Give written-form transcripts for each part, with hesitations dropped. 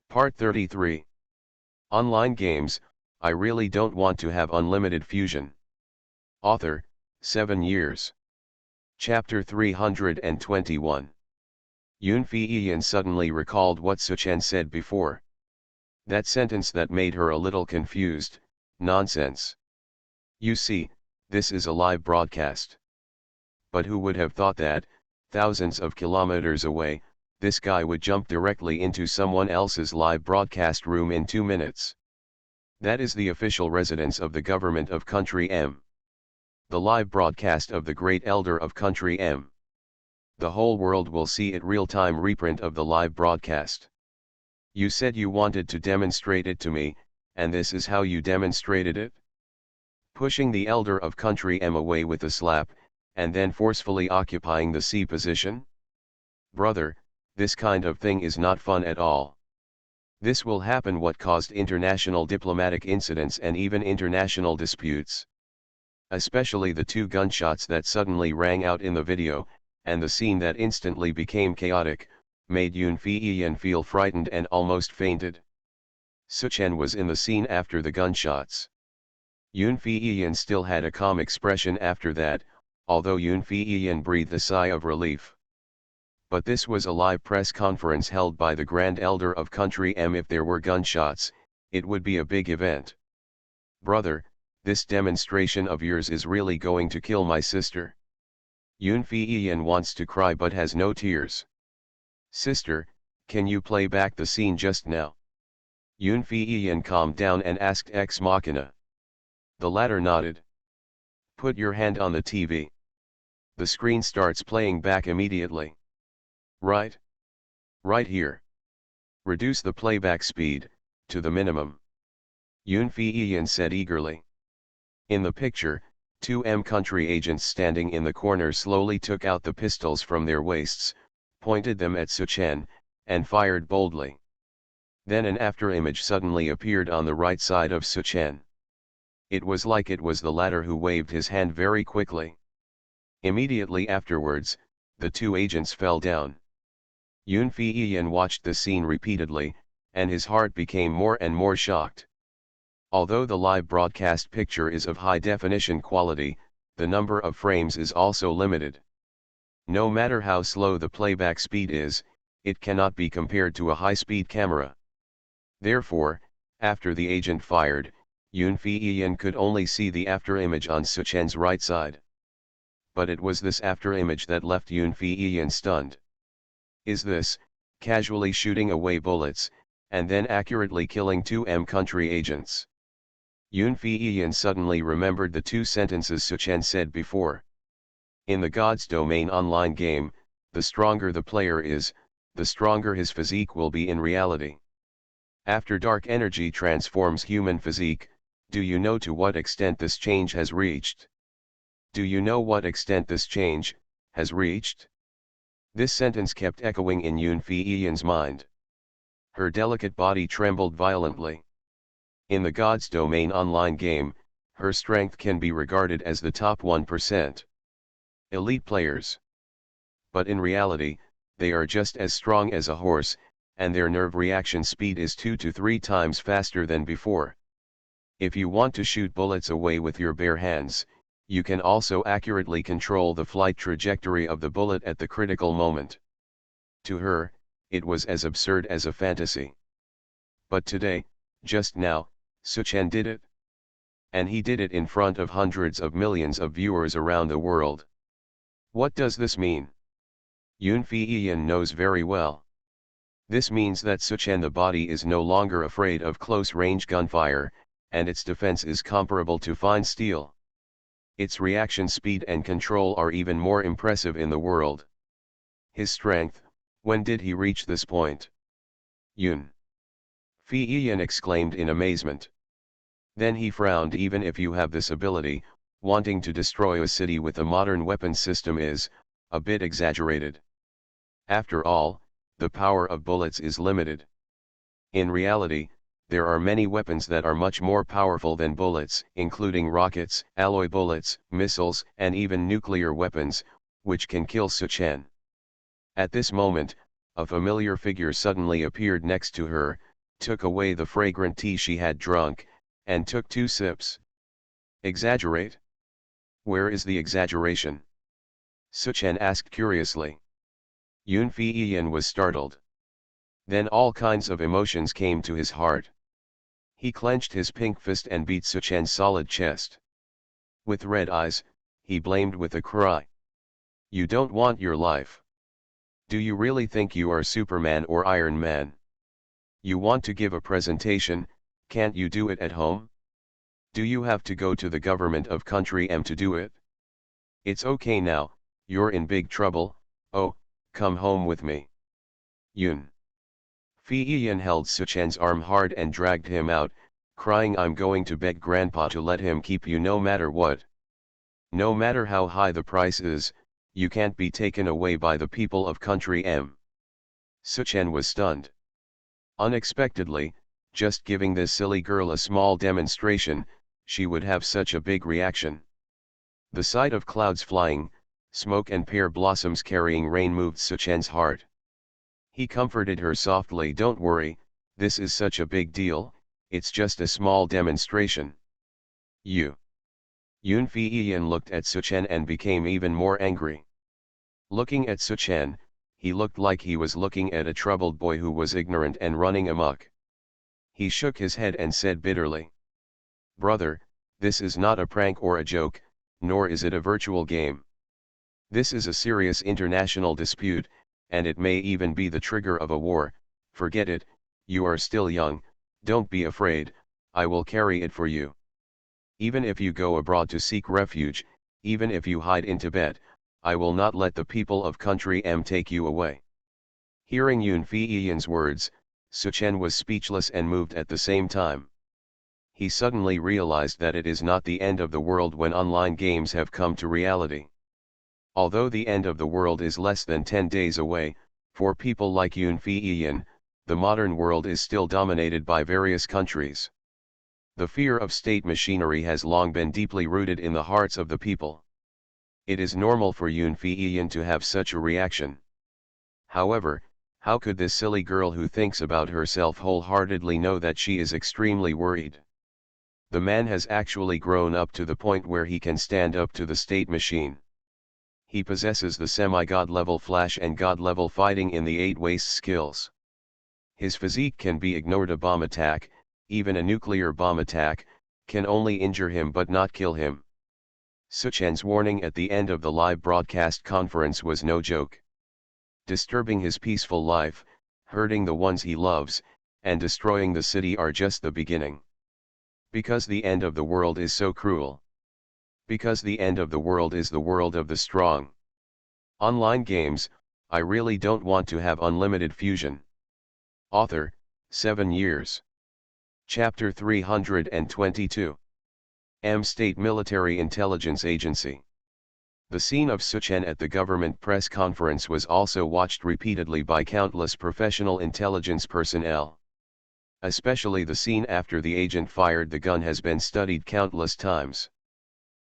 Part 33. Online games, I really don't want to have unlimited fusion. Author, 7 years. Chapter 321. Yoon Fei-Ian suddenly recalled what Suchen said before. That sentence that made her a little confused, nonsense. You see, this is a live broadcast. But who would have thought that, thousands of kilometers away, this guy would jump directly into someone else's live broadcast room in 2 minutes. That is the official residence of the government of Country M. The live broadcast of the great elder of Country M. The whole world will see it real-time reprint of the live broadcast. You said you wanted to demonstrate it to me, and this is how you demonstrated it? Pushing the elder of Country M away with a slap, and then forcefully occupying the C position? Brother, this kind of thing is not fun at all. This will happen what caused international diplomatic incidents and even international disputes. Especially the 2 gunshots that suddenly rang out in the video, and the scene that instantly became chaotic, made Yoon Fei-Ian feel frightened and almost fainted. Suchen was in the scene after the gunshots. Yoon Fei-Ian still had a calm expression after that, although Yoon Fei-Ian breathed a sigh of relief. But this was a live press conference held by the Grand Elder of Country M. If there were gunshots, it would be a big event. Brother, this demonstration of yours is really going to kill my sister. Yoon Fei-Ian wants to cry but has no tears. Sister, can you play back the scene just now? Yoon Fei-Ian calmed down and asked Ex Machina. The latter nodded. Put your hand on the TV. The screen starts playing back immediately. Right? Right here. Reduce the playback speed, to the minimum. Yoon Fei-Ian said eagerly. In the picture, 2 M Country agents standing in the corner slowly took out the pistols from their waists, pointed them at Suchen, and fired boldly. Then an afterimage suddenly appeared on the right side of Suchen. It was like it was the latter who waved his hand very quickly. Immediately afterwards, the 2 agents fell down. Yoon Fei-Ian watched the scene repeatedly, and his heart became more and more shocked. Although the live broadcast picture is of high-definition quality, the number of frames is also limited. No matter how slow the playback speed is, it cannot be compared to a high-speed camera. Therefore, after the agent fired, Yoon Fei-Ian could only see the afterimage on Suchen's right side. But it was this afterimage that left Yoon Fei-Ian stunned. Is this, casually shooting away bullets, and then accurately killing 2 M Country agents? Yoon Fei-Ian suddenly remembered the 2 sentences Suchen said before. In the God's Domain online game, the stronger the player is, the stronger his physique will be in reality. After dark energy transforms human physique, do you know to what extent this change has reached? Do you know what extent this change has reached? This sentence kept echoing in Yoon Fei-Ian's mind. Her delicate body trembled violently. In the God's Domain online game, her strength can be regarded as the top 1%. Elite players. But in reality, they are just as strong as a horse, and their nerve reaction speed is 2 to 3 times faster than before. If you want to shoot bullets away with your bare hands, you can also accurately control the flight trajectory of the bullet at the critical moment. To her, it was as absurd as a fantasy. But today, just now, Suchen did it. And he did it in front of hundreds of millions of viewers around the world. What does this mean? Yoon Fei-Ian knows very well. This means that Suchen the body is no longer afraid of close-range gunfire, and its defense is comparable to fine steel. Its reaction speed and control are even more impressive in the world. His strength, when did he reach this point? Yoon Fei-Ian exclaimed in amazement. Then he frowned. Even if you have this ability, wanting to destroy a city with a modern weapon system is, a bit exaggerated. After all, the power of bullets is limited. In reality, there are many weapons that are much more powerful than bullets, including rockets, alloy bullets, missiles, and even nuclear weapons, which can kill Suchen. At this moment, a familiar figure suddenly appeared next to her, took away the fragrant tea she had drunk, and took 2 sips. Exaggerate? Where is the exaggeration? Suchen asked curiously. Yun Feiyan was startled. Then all kinds of emotions came to his heart. He clenched his pink fist and beat Suchen's solid chest. With red eyes, he blamed with a cry. You don't want your life. Do you really think you are Superman or Iron Man? You want to give a presentation, can't you do it at home? Do you have to go to the government of country M to do it? It's okay now, you're in big trouble, oh, come home with me. Yun Feiyan held Suchen's arm hard and dragged him out, crying, I'm going to beg Grandpa to let him keep you no matter what. No matter how high the price is, you can't be taken away by the people of country M. Suchen was stunned. Unexpectedly, just giving this silly girl a small demonstration, she would have such a big reaction. The sight of clouds flying, smoke and pear blossoms carrying rain moved Suchen's heart. He comforted her softly, don't worry, this is such a big deal, it's just a small demonstration. Yun Feiyan looked at Suchen and became even more angry. Looking at Suchen, he looked like he was looking at a troubled boy who was ignorant and running amok. He shook his head and said bitterly, Brother, this is not a prank or a joke, nor is it a virtual game. This is a serious international dispute, and it may even be the trigger of a war. Forget it, you are still young, don't be afraid, I will carry it for you. Even if you go abroad to seek refuge, even if you hide in Tibet, I will not let the people of country M take you away. Hearing Yun Feiyan's words, Suchen was speechless and moved at the same time. He suddenly realized that it is not the end of the world when online games have come to reality. Although the end of the world is less than 10 days away, for people like Yun Feiyan, the modern world is still dominated by various countries. The fear of state machinery has long been deeply rooted in the hearts of the people. It is normal for Yun Feiyan to have such a reaction. However, how could this silly girl who thinks about herself wholeheartedly know that she is extremely worried? The man has actually grown up to the point where he can stand up to the state machine. He possesses the semi-god level flash and god level fighting in the 8 waste skills. His physique can be ignored. A bomb attack, even a nuclear bomb attack, can only injure him but not kill him. Suchen's warning at the end of the live broadcast conference was no joke. Disturbing his peaceful life, hurting the ones he loves, and destroying the city are just the beginning. Because the end of the world is so cruel. Because the end of the world is the world of the strong. Online games, I really don't want to have unlimited fusion. Author, 7 years. Chapter 322. M State Military Intelligence Agency. The scene of Suchen at the government press conference was also watched repeatedly by countless professional intelligence personnel. Especially the scene after the agent fired the gun has been studied countless times.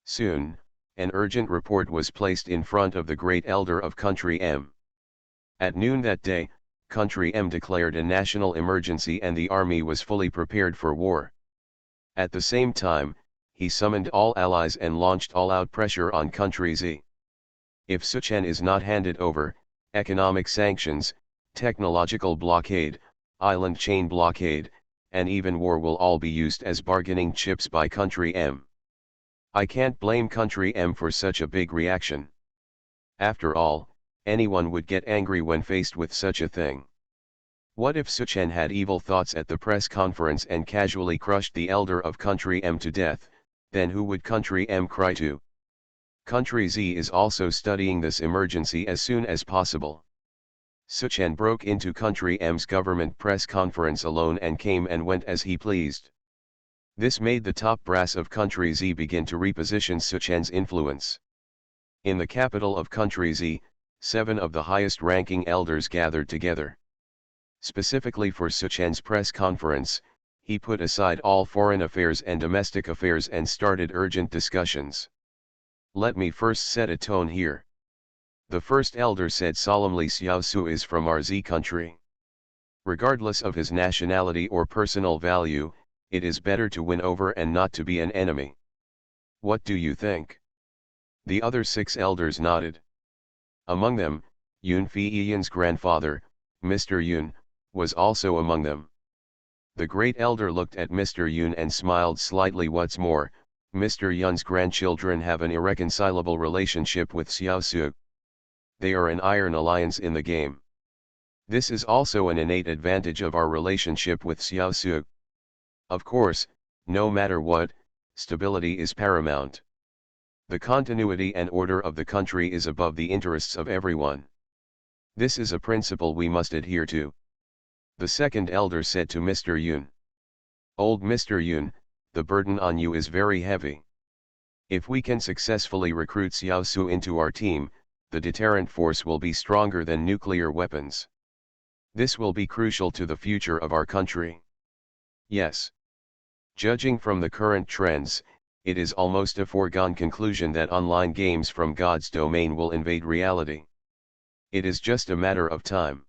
Soon, an urgent report was placed in front of the great elder of Country M. At noon that day, Country M declared a national emergency and the army was fully prepared for war. At the same time, he summoned all allies and launched all-out pressure on Country Z. If Suchen is not handed over, economic sanctions, technological blockade, island chain blockade, and even war will all be used as bargaining chips by Country M. I can't blame Country M for such a big reaction. After all, anyone would get angry when faced with such a thing. What if Suchen had evil thoughts at the press conference and casually crushed the elder of Country M to death? Then who would Country M cry to? Country Z is also studying this emergency as soon as possible. Suchen broke into Country M's government press conference alone and came and went as he pleased. This made the top brass of Country Z begin to reposition Suchen's influence. In the capital of Country Z, 7 of the highest-ranking elders gathered together. Specifically for Suchen's press conference, he put aside all foreign affairs and domestic affairs and started urgent discussions. Let me first set a tone here. The first elder said solemnly, Xiao Su is from our Z country. Regardless of his nationality or personal value, it is better to win over and not to be an enemy. What do you think? The other 6 elders nodded. Among them, Yun Fei-Yan's grandfather, Mr. Yun, was also among them. The great elder looked at Mr. Yun and smiled slightly. What's more, Mr. Yun's grandchildren have an irreconcilable relationship with Xiao Su. They are an iron alliance in the game. This is also an innate advantage of our relationship with Xiao Su. Of course, no matter what, stability is paramount. The continuity and order of the country is above the interests of everyone. This is a principle we must adhere to. The second elder said to Mr. Yun. Old Mr. Yun, the burden on you is very heavy. If we can successfully recruit Xiao Su into our team, the deterrent force will be stronger than nuclear weapons. This will be crucial to the future of our country. Yes. Judging from the current trends, it is almost a foregone conclusion that online games from God's domain will invade reality. It is just a matter of time.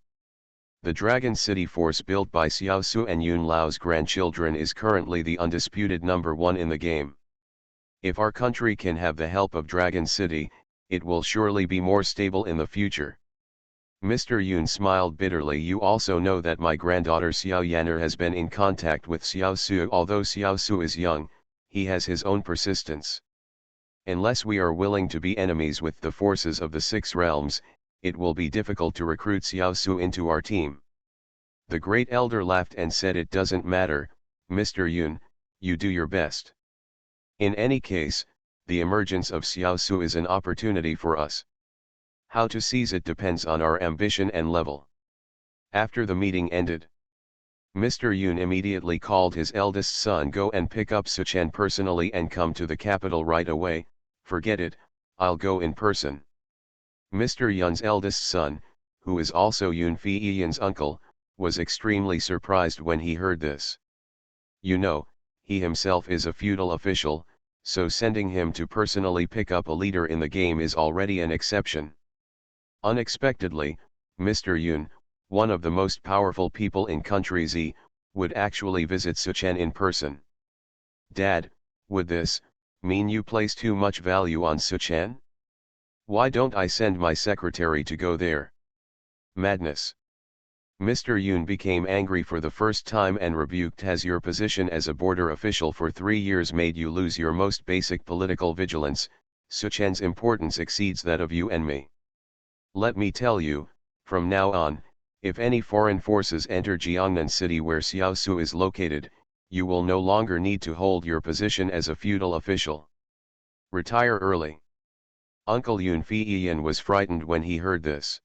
The Dragon City force built by Xiao Su and Yun Lao's grandchildren is currently the undisputed number 1 in the game. If our country can have the help of Dragon City, it will surely be more stable in the future. Mr. Yun smiled bitterly. You also know that my granddaughter Xiao Yaner has been in contact with Xiao Su. Although Xiao Su is young, he has his own persistence. Unless we are willing to be enemies with the forces of the 6 realms, it will be difficult to recruit Xiao Su into our team. The great elder laughed and said, it doesn't matter, Mr. Yun, you do your best. In any case, the emergence of Xiao Su is an opportunity for us. How to seize it depends on our ambition and level. After the meeting ended, Mr. Yun immediately called his eldest son, go and pick up Suchen personally and come to the capital right away. Forget it, I'll go in person. Mr. Yun's eldest son, who is also Yun Fei-Yan's uncle, was extremely surprised when he heard this. You know, he himself is a feudal official, so sending him to personally pick up a leader in the game is already an exception. Unexpectedly, Mr. Yun, one of the most powerful people in country Z, would actually visit Suchen in person. Dad, would this mean you place too much value on Suchen? Why don't I send my secretary to go there? Madness. Mr. Yun became angry for the first time and rebuked. Has your position as a border official for 3 years made you lose your most basic political vigilance? Suchen's importance exceeds that of you and me. Let me tell you, from now on, if any foreign forces enter Jiangnan City where Xiao Su is located, you will no longer need to hold your position as a feudal official. Retire early. Uncle Yun Fei-Yan was frightened when he heard this.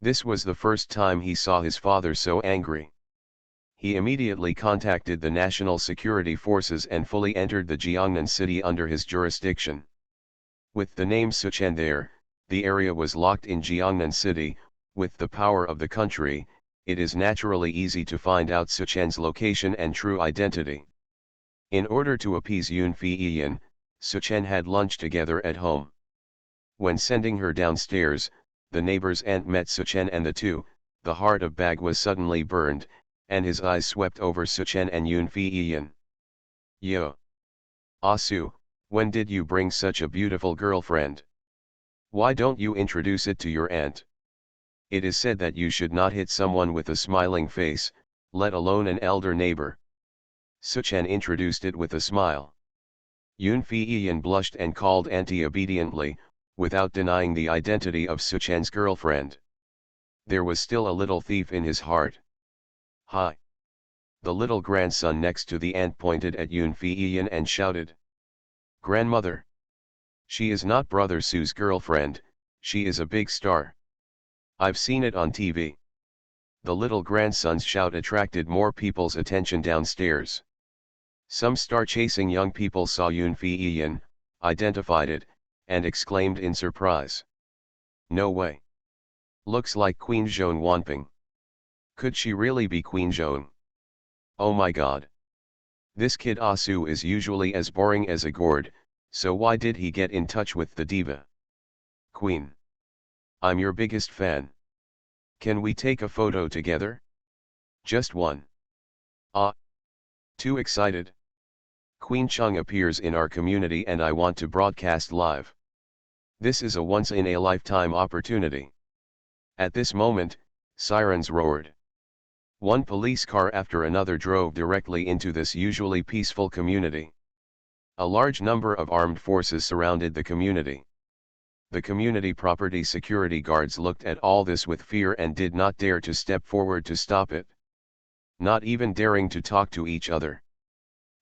This was the first time he saw his father so angry. He immediately contacted the National Security Forces and fully entered the Jiangnan City under his jurisdiction. With the name Suchen there, the area was locked in Jiangnan City. With the power of the country, it is naturally easy to find out Suchen's location and true identity. In order to appease Yun Fei-Yan, Suchen had lunch together at home. When sending her downstairs, the neighbor's aunt met Suchen and the heart of Bag was suddenly burned, and his eyes swept over Suchen and Yun Fei-Yan. Yo! Asu, when did you bring such a beautiful girlfriend? Why don't you introduce it to your aunt? It is said that you should not hit someone with a smiling face, let alone an elder neighbor. Suchen introduced it with a smile. Yun Fei-Yan blushed and called auntie obediently, without denying the identity of Suchen's girlfriend. There was still a little thief in his heart. Hi! The little grandson next to the aunt pointed at Yun Fei-Yan and shouted. Grandmother! She is not Brother Su's girlfriend, she is a big star. I've seen it on TV. The little grandson's shout attracted more people's attention downstairs. Some star-chasing young people saw Yun Fei-Yan, identified it, and exclaimed in surprise. No way. Looks like Queen Zhong Wanping. Could she really be Queen Zhong? Oh my god. This kid Asu is usually as boring as a gourd, so why did he get in touch with the diva? Queen. I'm your biggest fan. Can we take a photo together? Just one. Ah. Too excited. Queen Chung appears in our community and I want to broadcast live. This is a once-in-a-lifetime opportunity. At this moment, sirens roared. One police car after another drove directly into this usually peaceful community. A large number of armed forces surrounded the community. The community property security guards looked at all this with fear and did not dare to step forward to stop it. Not even daring to talk to each other.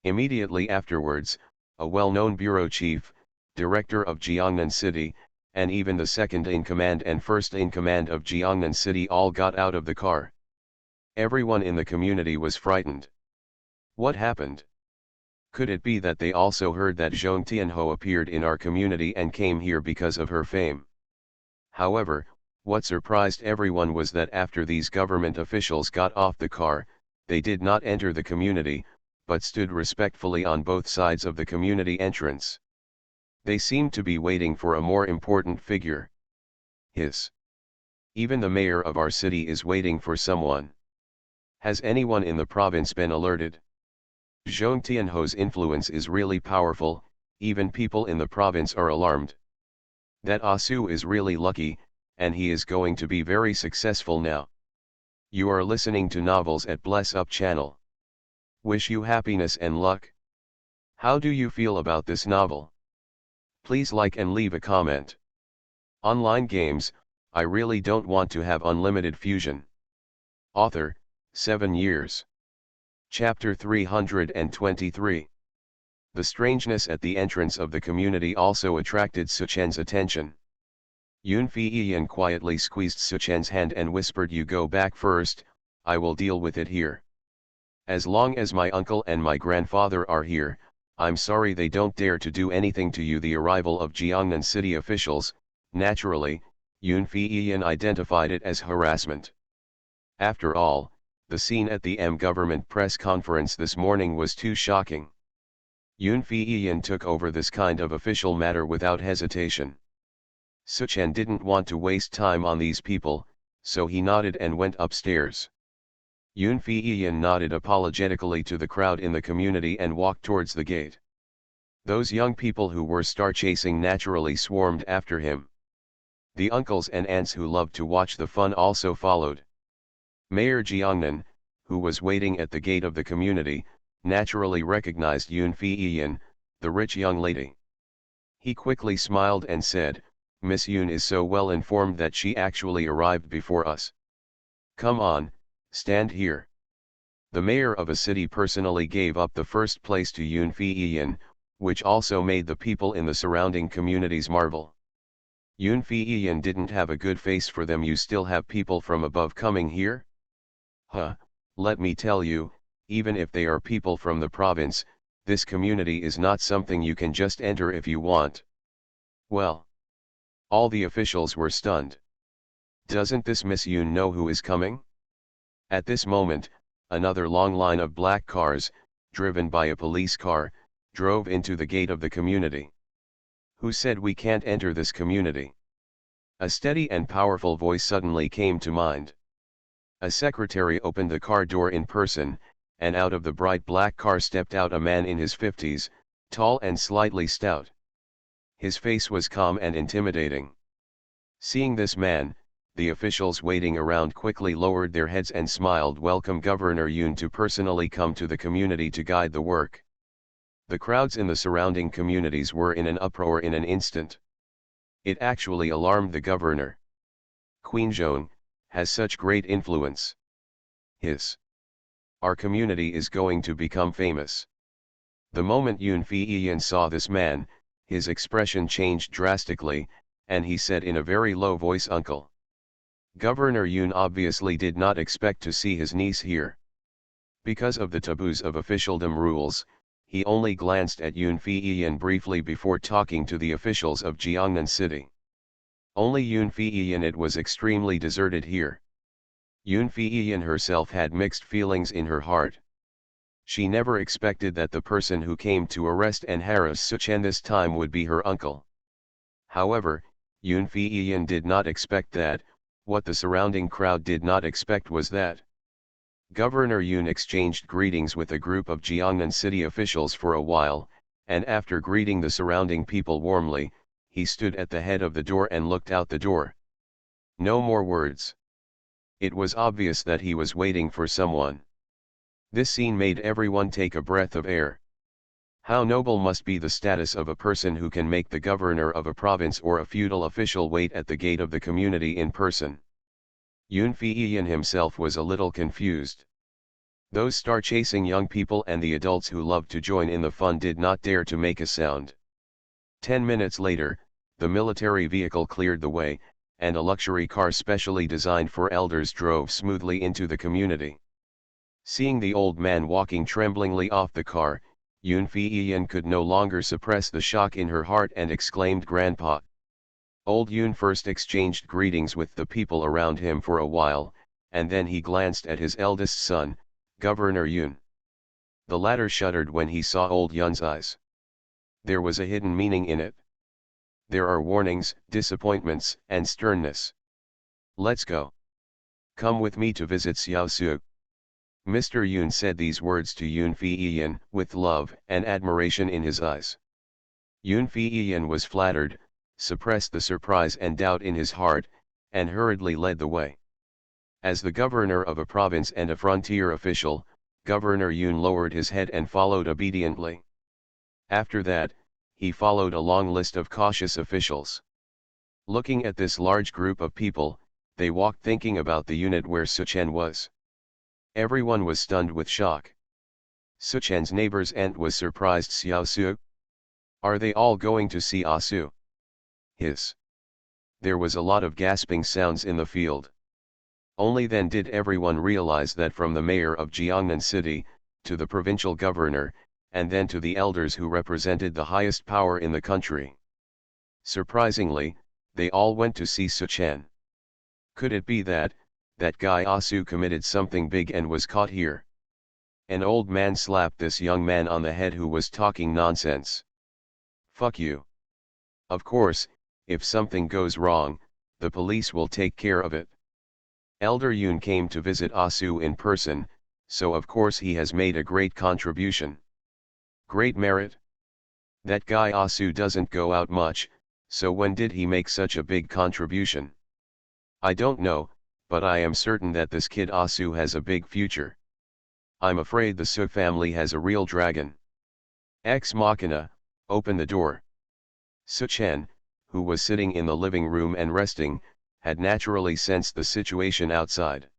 Immediately afterwards, a well-known bureau chief, director of Jiangnan City, and even the second-in-command and first-in-command of Jiangnan City all got out of the car. Everyone in the community was frightened. What happened? Could it be that they also heard that Zhong Tianho appeared in our community and came here because of her fame? However, what surprised everyone was that after these government officials got off the car, they did not enter the community, but stood respectfully on both sides of the community entrance. They seemed to be waiting for a more important figure. Even the mayor of our city is waiting for someone. Has anyone in the province been alerted? Zhong Tianho's influence is really powerful, even people in the province are alarmed. That Asu is really lucky, and he is going to be very successful now. You are listening to Novels at Bless Up channel. Wish you happiness and luck. How do you feel about this novel? Please like and leave a comment. Online games, I really don't want to have unlimited fusion. Author, 7 years. Chapter 323. The strangeness at the entrance of the community also attracted Suchen's attention. Yun Feiyan quietly squeezed Suchen's hand and whispered, "You go back first, I will deal with it here. As long as my uncle and my grandfather are here, I'm sorry they don't dare to do anything to you." The arrival of Jiangnan city officials, naturally, Yun Feiyan identified it as harassment. After all, the scene at the government press conference this morning was too shocking. Yun Feiyan took over this kind of official matter without hesitation. Suchen didn't want to waste time on these people, so he nodded and went upstairs. Yun Feiyan nodded apologetically to the crowd in the community and walked towards the gate. Those young people who were star-chasing naturally swarmed after him. The uncles and aunts who loved to watch the fun also followed. Mayor Jiangnan, who was waiting at the gate of the community, naturally recognized Yun Feiyan, the rich young lady. He quickly smiled and said, "Miss Yun is so well informed that she actually arrived before us. Come on, stand here." The mayor of a city personally gave up the first place to Yun Feiyan, which also made the people in the surrounding communities marvel. Yun Feiyan didn't have a good face for them. "You still have people from above coming here? Huh, let me tell you, even if they are people from the province, this community is not something you can just enter if you want." Well. All the officials were stunned. Doesn't this Miss Yun know who is coming? At this moment, another long line of black cars, driven by a police car, drove into the gate of the community. Who said we can't enter this community? A steady and powerful voice suddenly came to mind. A secretary opened the car door in person, and out of the bright black car stepped out a man in his 50s, tall and slightly stout. His face was calm and intimidating. Seeing this man, the officials waiting around quickly lowered their heads and smiled. "Welcome Governor Yun to personally come to the community to guide the work." The crowds in the surrounding communities were in an uproar in an instant. It actually alarmed the governor. Queen Zhong has such great influence. Our community is going to become famous. The moment Yun Feiyan saw this man, his expression changed drastically, and he said in a very low voice, "Uncle." Governor Yun obviously did not expect to see his niece here. Because of the taboos of officialdom rules, he only glanced at Yun Feiyan briefly before talking to the officials of Jiangnan City. Only Yun Feiyan. It was extremely deserted here. Yun Feiyan herself had mixed feelings in her heart. She never expected that the person who came to arrest and harass Suchen this time would be her uncle. However, Yun Feiyan did not expect that. What the surrounding crowd did not expect was that Governor Yun exchanged greetings with a group of Jiangnan city officials for a while, and after greeting the surrounding people warmly, he stood at the head of the door and looked out the door. No more words. It was obvious that he was waiting for someone. This scene made everyone take a breath of air. How noble must be the status of a person who can make the governor of a province or a feudal official wait at the gate of the community in person. Yun Feiyan himself was a little confused. Those star-chasing young people and the adults who loved to join in the fun did not dare to make a sound. 10 minutes later, the military vehicle cleared the way, and a luxury car specially designed for elders drove smoothly into the community. Seeing the old man walking tremblingly off the car, Yun Feiyan could no longer suppress the shock in her heart and exclaimed, "Grandpa." Old Yun first exchanged greetings with the people around him for a while, and then he glanced at his eldest son, Governor Yun. The latter shuddered when he saw old Yun's eyes. There was a hidden meaning in it. There are warnings, disappointments, and sternness. Let's go. Come with me to visit Xiao Su. Mr. Yun said these words to Yun Feiyan, with love and admiration in his eyes. Yun Feiyan was flattered, suppressed the surprise and doubt in his heart, and hurriedly led the way. As the governor of a province and a frontier official, Governor Yun lowered his head and followed obediently. After that, he followed a long list of cautious officials. Looking at this large group of people, they walked thinking about the unit where Suchen was. Everyone was stunned with shock. Suchen's neighbor's aunt was surprised. Xiao Su? Are they all going to see Asu? Hiss. There was a lot of gasping sounds in the field. Only then did everyone realize that from the mayor of Jiangnan City, to the provincial governor, and then to the elders who represented the highest power in the country. Surprisingly, they all went to see Suchen. Could it be that guy Asu committed something big and was caught here? An old man slapped this young man on the head who was talking nonsense. Fuck you. Of course, if something goes wrong, the police will take care of it. Elder Yun came to visit Asu in person, so of course he has made a great contribution. Great merit. That guy Asu doesn't go out much, so when did he make such a big contribution? I don't know, but I am certain that this kid Asu has a big future. I'm afraid the Su family has a real dragon. Ex Machina, open the door. Suchen, who was sitting in the living room and resting, had naturally sensed the situation outside.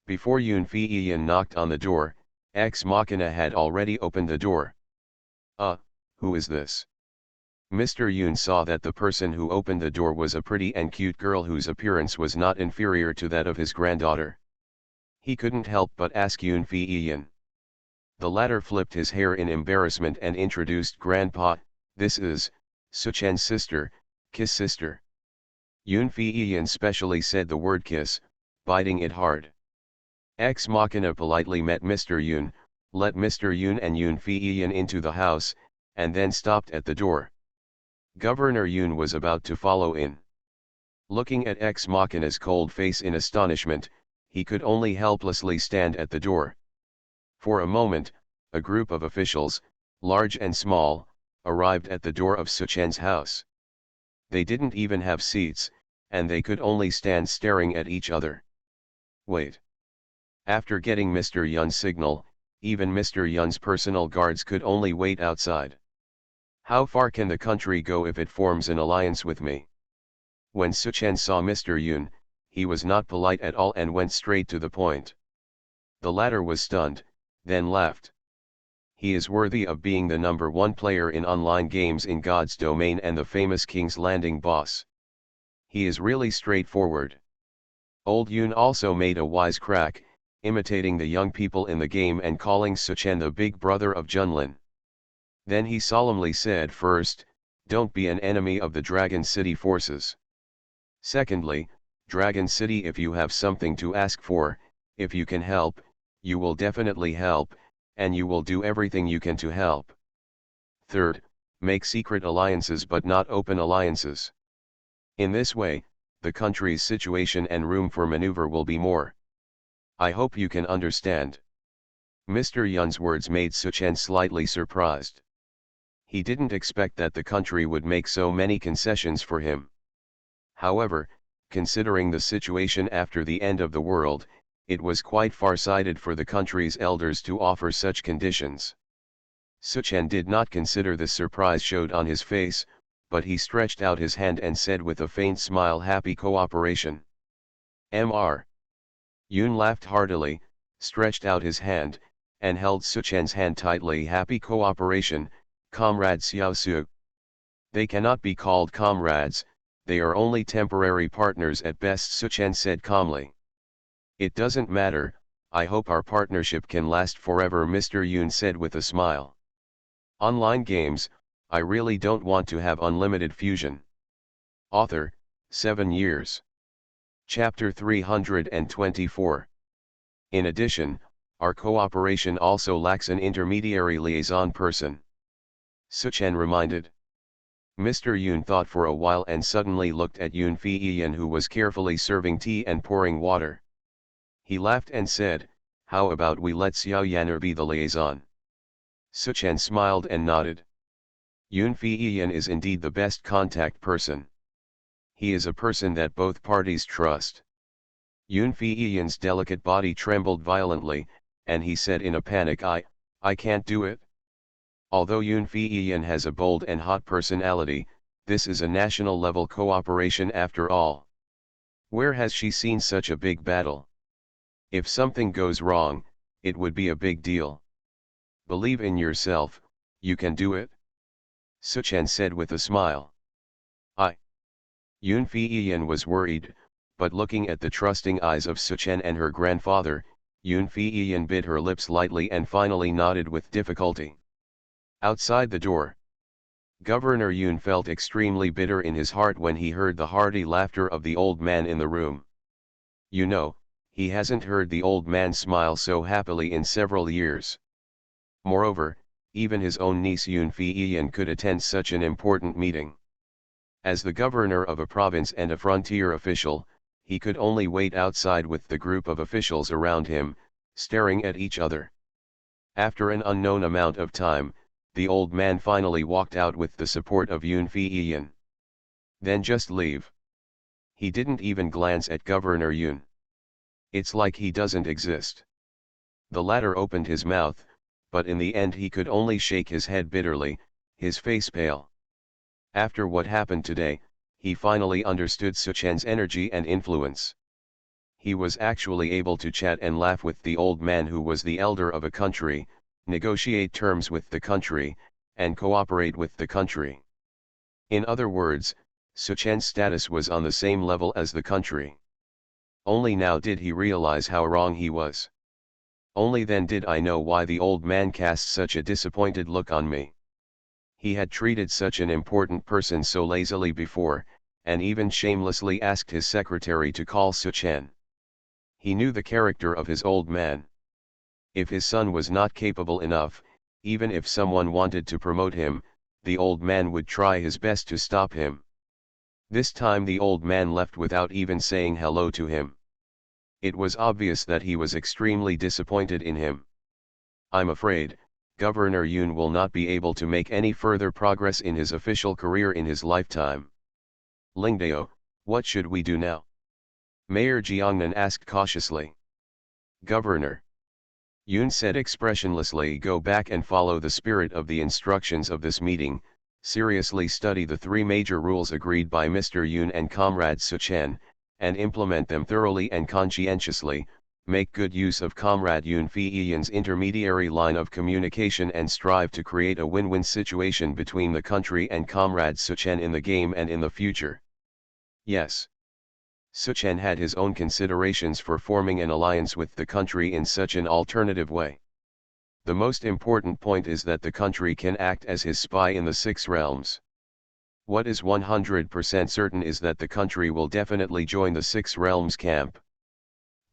Before Yun Feiyan knocked on the door, Ex Machina had already opened the door. Who is this? Mr. Yun saw that the person who opened the door was a pretty and cute girl whose appearance was not inferior to that of his granddaughter. He couldn't help but ask Yun Feiyan. The latter flipped his hair in embarrassment and introduced Grandpa, "This is Suchen's sister, Kiss sister." Yun Feiyan specially said the word kiss, biting it hard. Ex Machina politely met Mr. Yun, let Mr. Yun and Yun Feiyan into the house, and then stopped at the door. Governor Yun was about to follow in. Looking at Ex Machina's cold face in astonishment, he could only helplessly stand at the door. For a moment, a group of officials, large and small, arrived at the door of Suchen's house. They didn't even have seats, and they could only stand staring at each other. Wait. After getting Mr. Yun's signal, even Mr. Yun's personal guards could only wait outside. How far can the country go if it forms an alliance with me? When Suchen saw Mr. Yun, he was not polite at all and went straight to the point. The latter was stunned, then laughed. He is worthy of being the #1 player in online games in God's domain and the famous King's Landing boss. He is really straightforward. Old Yun also made a wise crack, imitating the young people in the game and calling Suchen the big brother of Junlin. Then he solemnly said, first, don't be an enemy of the Dragon City forces. Secondly, Dragon City, if you have something to ask for, if you can help, you will definitely help, and you will do everything you can to help. Third, make secret alliances but not open alliances. In this way, the country's situation and room for maneuver will be more. I hope you can understand. Mr. Yun's words made Suchen slightly surprised. He didn't expect that the country would make so many concessions for him. However, considering the situation after the end of the world, it was quite far-sighted for the country's elders to offer such conditions. Suchen did not consider the surprise showed on his face, but he stretched out his hand and said with a faint smile, "Happy cooperation." Mr. Yun laughed heartily, stretched out his hand, and held Suchen's hand tightly. "Happy cooperation, Comrade Xiao Su." "They cannot be called comrades, they are only temporary partners at best," Suchen said calmly. "It doesn't matter, I hope our partnership can last forever," Mr. Yun said with a smile. Online games, I really don't want to have unlimited fusion. Author, 7 years. Chapter 324. In addition, our cooperation also lacks an intermediary liaison person. Suchen reminded. Mr. Yun thought for a while and suddenly looked at Yun Feiyan, who was carefully serving tea and pouring water. He laughed and said, "How about we let Xiao Yaner be the liaison?" Suchen smiled and nodded. Yun Feiyan is indeed the best contact person. He is a person that both parties trust. Yun Feiyan's delicate body trembled violently, and he said in a panic, I can't do it." Although Yun Feiyan has a bold and hot personality, this is a national-level cooperation after all. Where has she seen such a big battle? If something goes wrong, it would be a big deal. Believe in yourself, you can do it. Suchen said with a smile. Yun Feiyan was worried, but looking at the trusting eyes of Suchen and her grandfather, Yun Feiyan bit her lips lightly and finally nodded with difficulty. Outside the door, Governor Yun felt extremely bitter in his heart when he heard the hearty laughter of the old man in the room. You know, he hasn't heard the old man smile so happily in several years. Moreover, even his own niece Yun Feiyan could attend such an important meeting. As the governor of a province and a frontier official, he could only wait outside with the group of officials around him, staring at each other. After an unknown amount of time, the old man finally walked out with the support of Yun Feiyan. "Then just leave." He didn't even glance at Governor Yun. "It's like he doesn't exist." The latter opened his mouth, but in the end he could only shake his head bitterly, his face pale. After what happened today, he finally understood Suchen's energy and influence. He was actually able to chat and laugh with the old man who was the elder of a country, negotiate terms with the country, and cooperate with the country. In other words, Suchen's status was on the same level as the country. Only now did he realize how wrong he was. Only then did I know why the old man cast such a disappointed look on me. He had treated such an important person so lazily before, and even shamelessly asked his secretary to call Suchen. He knew the character of his old man. If his son was not capable enough, even if someone wanted to promote him, the old man would try his best to stop him. This time the old man left without even saying hello to him. It was obvious that he was extremely disappointed in him. "I'm afraid, Governor Yun will not be able to make any further progress in his official career in his lifetime." "Lingdao, what should we do now?" Mayor Jiangnan asked cautiously. "Governor Yun said expressionlessly, "Go back and follow the spirit of the instructions of this meeting, seriously study the 3 major rules agreed by Mr. Yun and Comrade Suchen, and implement them thoroughly and conscientiously. Make good use of Comrade Yun Feiyan's intermediary line of communication and strive to create a win-win situation between the country and Comrade Suchen in the game and in the future." Yes. Suchen had his own considerations for forming an alliance with the country in such an alternative way. The most important point is that the country can act as his spy in the 6 realms. What is 100% certain is that the country will definitely join the 6 realms camp.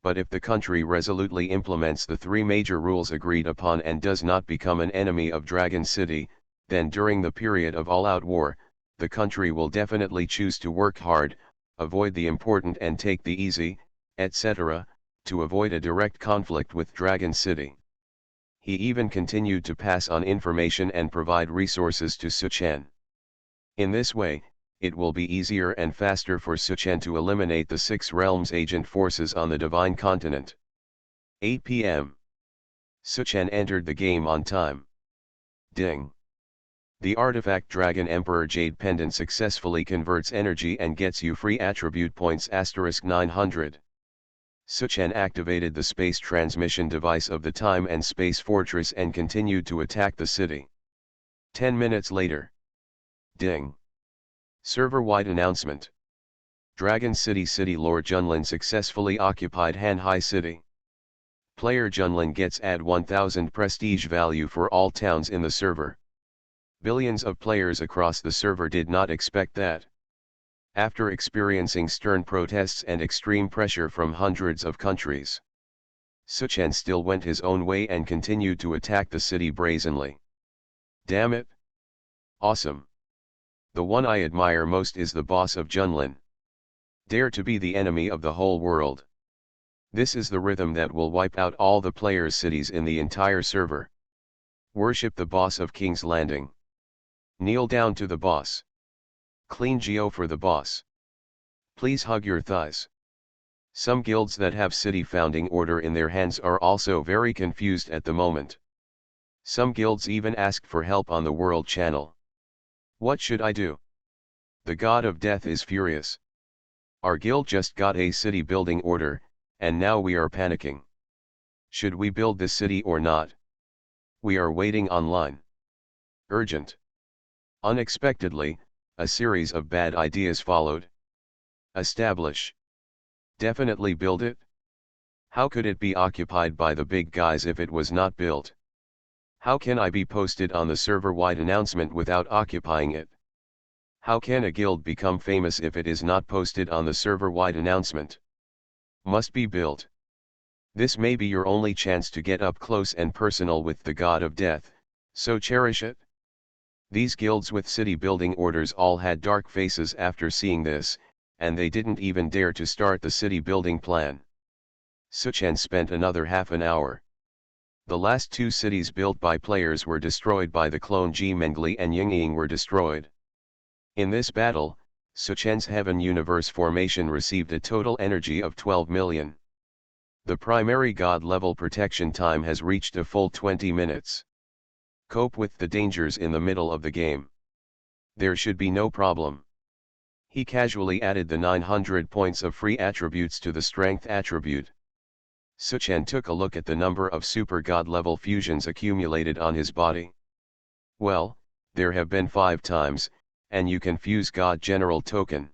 But if the country resolutely implements the 3 major rules agreed upon and does not become an enemy of Dragon City, then during the period of all-out war, the country will definitely choose to work hard, avoid the important and take the easy, etc., to avoid a direct conflict with Dragon City. He even continued to pass on information and provide resources to Suchen. In this way, it will be easier and faster for Suchen to eliminate the Six Realms agent forces on the Divine Continent. 8 p.m. Suchen entered the game on time. Ding! The artifact Dragon Emperor Jade Pendant successfully converts energy and gets you free attribute points *900. Suchen activated the space transmission device of the Time and Space Fortress and continued to attack the city. 10 minutes later. Ding! Server-wide announcement. Dragon City Lord Junlin successfully occupied Hanhai City. Player Junlin gets add 1000 prestige value for all towns in the server. Billions of players across the server did not expect that. After experiencing stern protests and extreme pressure from hundreds of countries, Suchen still went his own way and continued to attack the city brazenly. Damn it! Awesome! The one I admire most is the boss of Junlin. Dare to be the enemy of the whole world. This is the rhythm that will wipe out all the players' cities in the entire server. Worship the boss of King's Landing. Kneel down to the boss. Clean Geo for the boss. Please hug your thighs. Some guilds that have city founding order in their hands are also very confused at the moment. Some guilds even asked for help on the World Channel. What should I do? The God of Death is furious. Our guild just got a city building order, and now we are panicking. Should we build this city or not? We are waiting online. Urgent. Unexpectedly, a series of bad ideas followed. Establish. Definitely build it. How could it be occupied by the big guys if it was not built? How can I be posted on the server-wide announcement without occupying it? How can a guild become famous if it is not posted on the server-wide announcement? Must be built. This may be your only chance to get up close and personal with the God of Death, so cherish it. These guilds with city building orders all had dark faces after seeing this, and they didn't even dare to start the city building plan. Suchen spent another half an hour. The last two cities built by players were destroyed by the clone Ji Mengli and Yingying were destroyed. In this battle, Suchen's Heaven Universe formation received a total energy of 12 million. The primary god level protection time has reached a full 20 minutes. Cope with the dangers in the middle of the game. There should be no problem. He casually added the 900 points of free attributes to the strength attribute. Suchen took a look at the number of super god level fusions accumulated on his body. Well, there have been 5 times, and you can fuse God General token.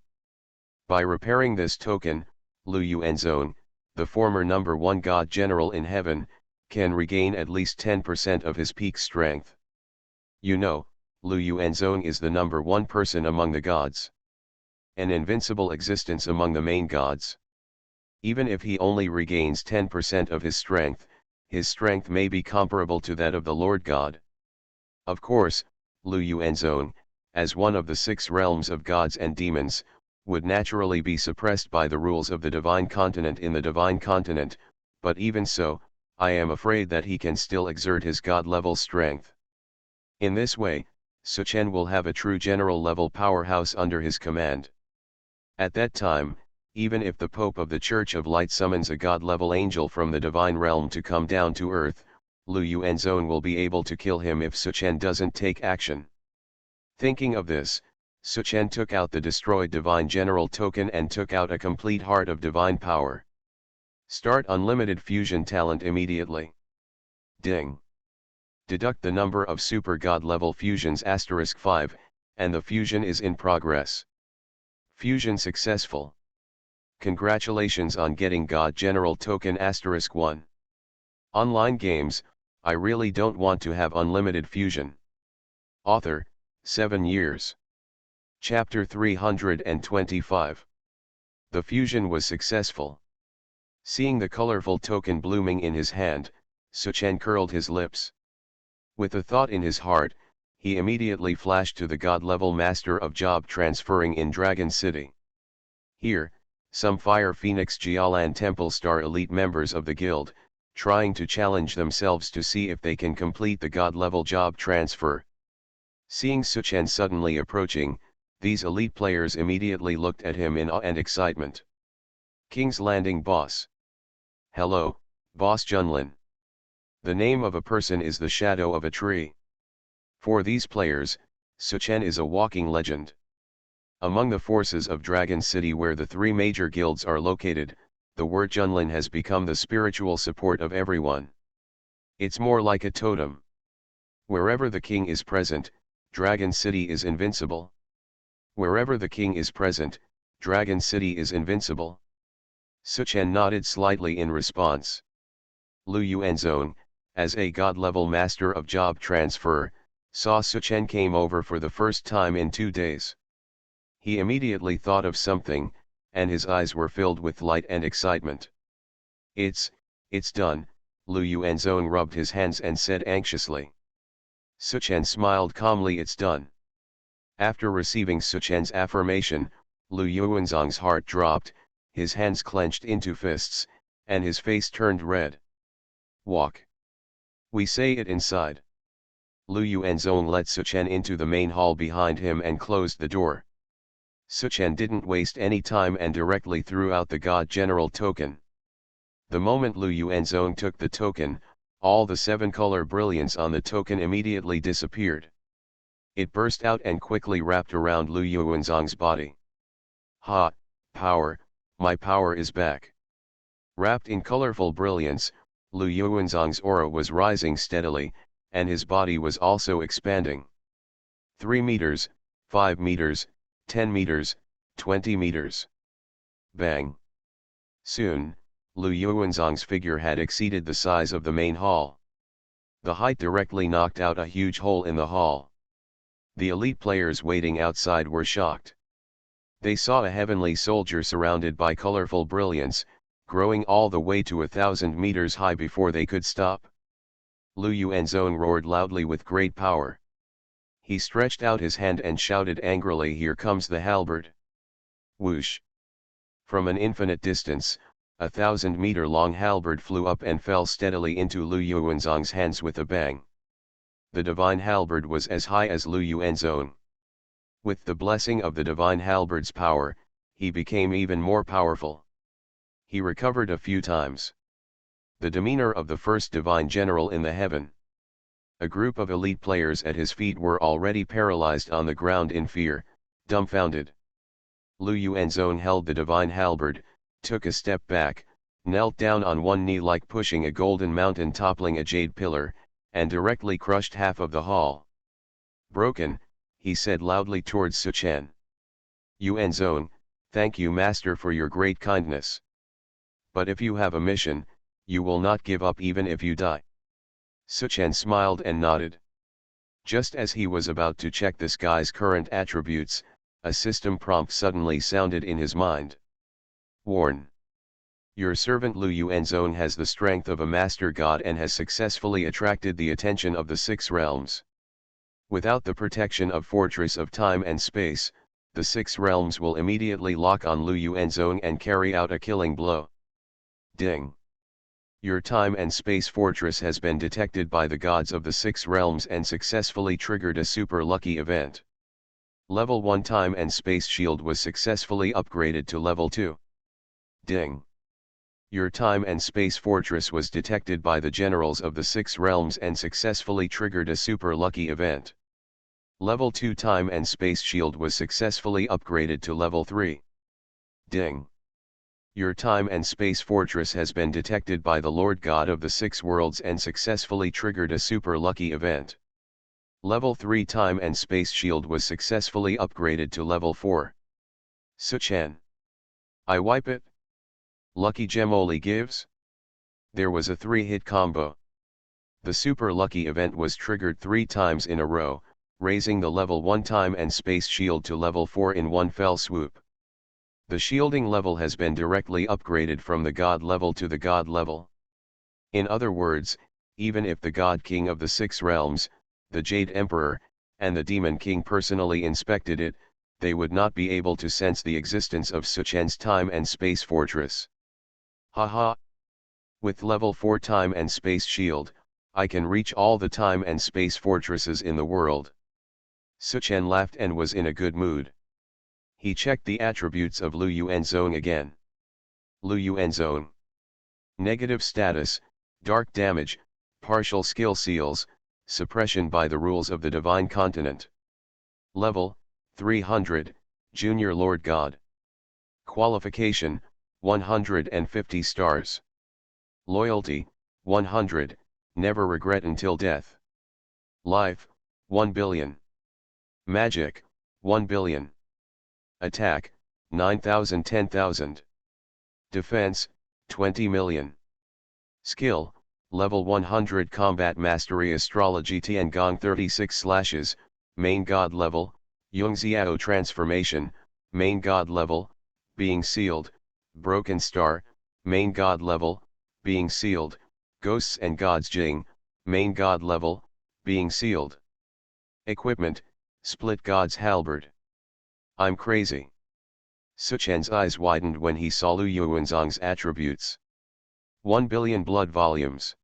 By repairing this token, Lu Yuanzong, the former number 1 God General in heaven, can regain at least 10% of his peak strength. You know, Lu Yuanzong is the number 1 person among the gods. An invincible existence among the main gods. Even if he only regains 10% of his strength may be comparable to that of the Lord God. Of course, Lu Yuanzong, as one of the 6 realms of gods and demons, would naturally be suppressed by the rules of the Divine Continent in the Divine Continent, but even so, I am afraid that he can still exert his god-level strength. In this way, Suchen will have a true general-level powerhouse under his command. At that time, even if the Pope of the Church of Light summons a god-level angel from the divine realm to come down to earth, Lu Yuanzong will be able to kill him if Suchen doesn't take action. Thinking of this, Suchen took out the destroyed Divine General token and took out a complete Heart of Divine Power. Start unlimited fusion talent immediately. Ding. Deduct the number of super god level fusions *5, and the fusion is in progress. Fusion successful. Congratulations on getting God General token *1. Online games, I really don't want to have unlimited fusion. Author, 7 years. Chapter 325. The fusion was successful. Seeing the colorful token blooming in his hand, Suchen curled his lips. With a thought in his heart, he immediately flashed to the god-level master of job transferring in Dragon City. Here, Some Fire Phoenix Jialan Temple Star elite members of the guild, trying to challenge themselves to see if they can complete the god-level job transfer. Seeing Suchen suddenly approaching, these elite players immediately looked at him in awe and excitement. King's Landing Boss. Hello, Boss Junlin. The name of a person is the shadow of a tree. For these players, Suchen is a walking legend. Among the forces of Dragon City where the three major guilds are located, the word Junlin has become the spiritual support of everyone. It's more like a totem. Wherever the king is present, Dragon City is invincible. Wherever the king is present, Dragon City is invincible. Suchen nodded slightly in response. Lu Yuanzong, as a god-level master of job transfer, saw Suchen came over for the first time in 2 days. He immediately thought of something, and his eyes were filled with light and excitement. It's done, Lu Yuanzong rubbed his hands and said anxiously. Suchen smiled calmly. It's done. After receiving Suchen's affirmation, Lu Yuanzong's heart dropped, his hands clenched into fists, and his face turned red. Walk. We say it inside. Lu Yuanzong let Suchen into the main hall behind him and closed the door. Suchen didn't waste any time and directly threw out the God General token. The moment Lu Yuanzong took the token, all the 7-color brilliance on the token immediately disappeared. It burst out and quickly wrapped around Lu Yuanzong's body. Ha, power, my power is back. Wrapped in colorful brilliance, Lu Yuanzong's aura was rising steadily, and his body was also expanding. 3 meters, 5 meters, 10 meters, 20 meters. Bang. Soon, Lu Yuanzong's figure had exceeded the size of the main hall. The height directly knocked out a huge hole in the hall. The elite players waiting outside were shocked. They saw a heavenly soldier surrounded by colorful brilliance, growing all the way to 1,000 meters high before they could stop. Lu Yuanzong roared loudly with great power. He stretched out his hand and shouted angrily, "Here comes the halberd!" Whoosh! From an infinite distance, a 1,000-meter-long halberd flew up and fell steadily into Lu Yuanzong's hands with a bang. The divine halberd was as high as Lu Yuanzong. With the blessing of the divine halberd's power, he became even more powerful. He recovered a few times. The demeanor of the first divine general in the heaven. A group of elite players at his feet were already paralyzed on the ground in fear, dumbfounded. Lu Yuanzong held the divine halberd, took a step back, knelt down on one knee like pushing a golden mountain toppling a jade pillar, and directly crushed half of the hall. Broken, he said loudly towards Suchen. Yuanzong, thank you master for your great kindness. But if you have a mission, you will not give up even if you die. Suchen smiled and nodded. Just as he was about to check this guy's current attributes, a system prompt suddenly sounded in his mind. Warn. Your servant Lu Yuanzong has the strength of a master god and has successfully attracted the attention of the 6 realms. Without the protection of Fortress of Time and Space, the 6 realms will immediately lock on Lu Yuanzong and carry out a killing blow. Ding. Your time and space fortress has been detected by the gods of the 6 realms and successfully triggered a super lucky event. Level 1 time and space shield was successfully upgraded to level 2. Ding. Your time and space fortress was detected by the generals of the 6 realms and successfully triggered a super lucky event. Level 2 time and space shield was successfully upgraded to level 3. Ding. Your time and space fortress has been detected by the Lord God of the 6 worlds and successfully triggered a super lucky event. Level 3 time and space shield was successfully upgraded to level 4. Suchen. I wipe it. Lucky gem only gives? There was a 3-hit combo. The super lucky event was triggered 3 times in a row, raising the level 1 time and space shield to level 4 in one fell swoop. The shielding level has been directly upgraded from the god level to the god level. In other words, even if the god king of the 6 realms, the Jade Emperor, and the Demon King personally inspected it, they would not be able to sense the existence of Suchen's time and space fortress. Haha! With level 4 time and space shield, I can reach all the time and space fortresses in the world. Suchen laughed and was in a good mood. He checked the attributes of Lu Yuanzong again. Lu Yuanzong. Negative status, dark damage, partial skill seals, suppression by the rules of the divine continent. Level, 300, Junior Lord God. Qualification, 150 stars. Loyalty, 100, never regret until death. Life, 1 billion. Magic, 1 billion. Attack, 9,000 10,000. Defense, 20 million. Skill, level 100 Combat Mastery Astrology Tiangong 36 slashes, Main God level, Yongxiao Transformation, Main God level, Being Sealed, Broken Star, Main God level, Being Sealed, Ghosts and Gods Jing, Main God level, Being Sealed. Equipment, Split God's Halberd. I'm crazy. Suchen's eyes widened when he saw Lu Yuanzong's attributes. 1 billion blood volumes.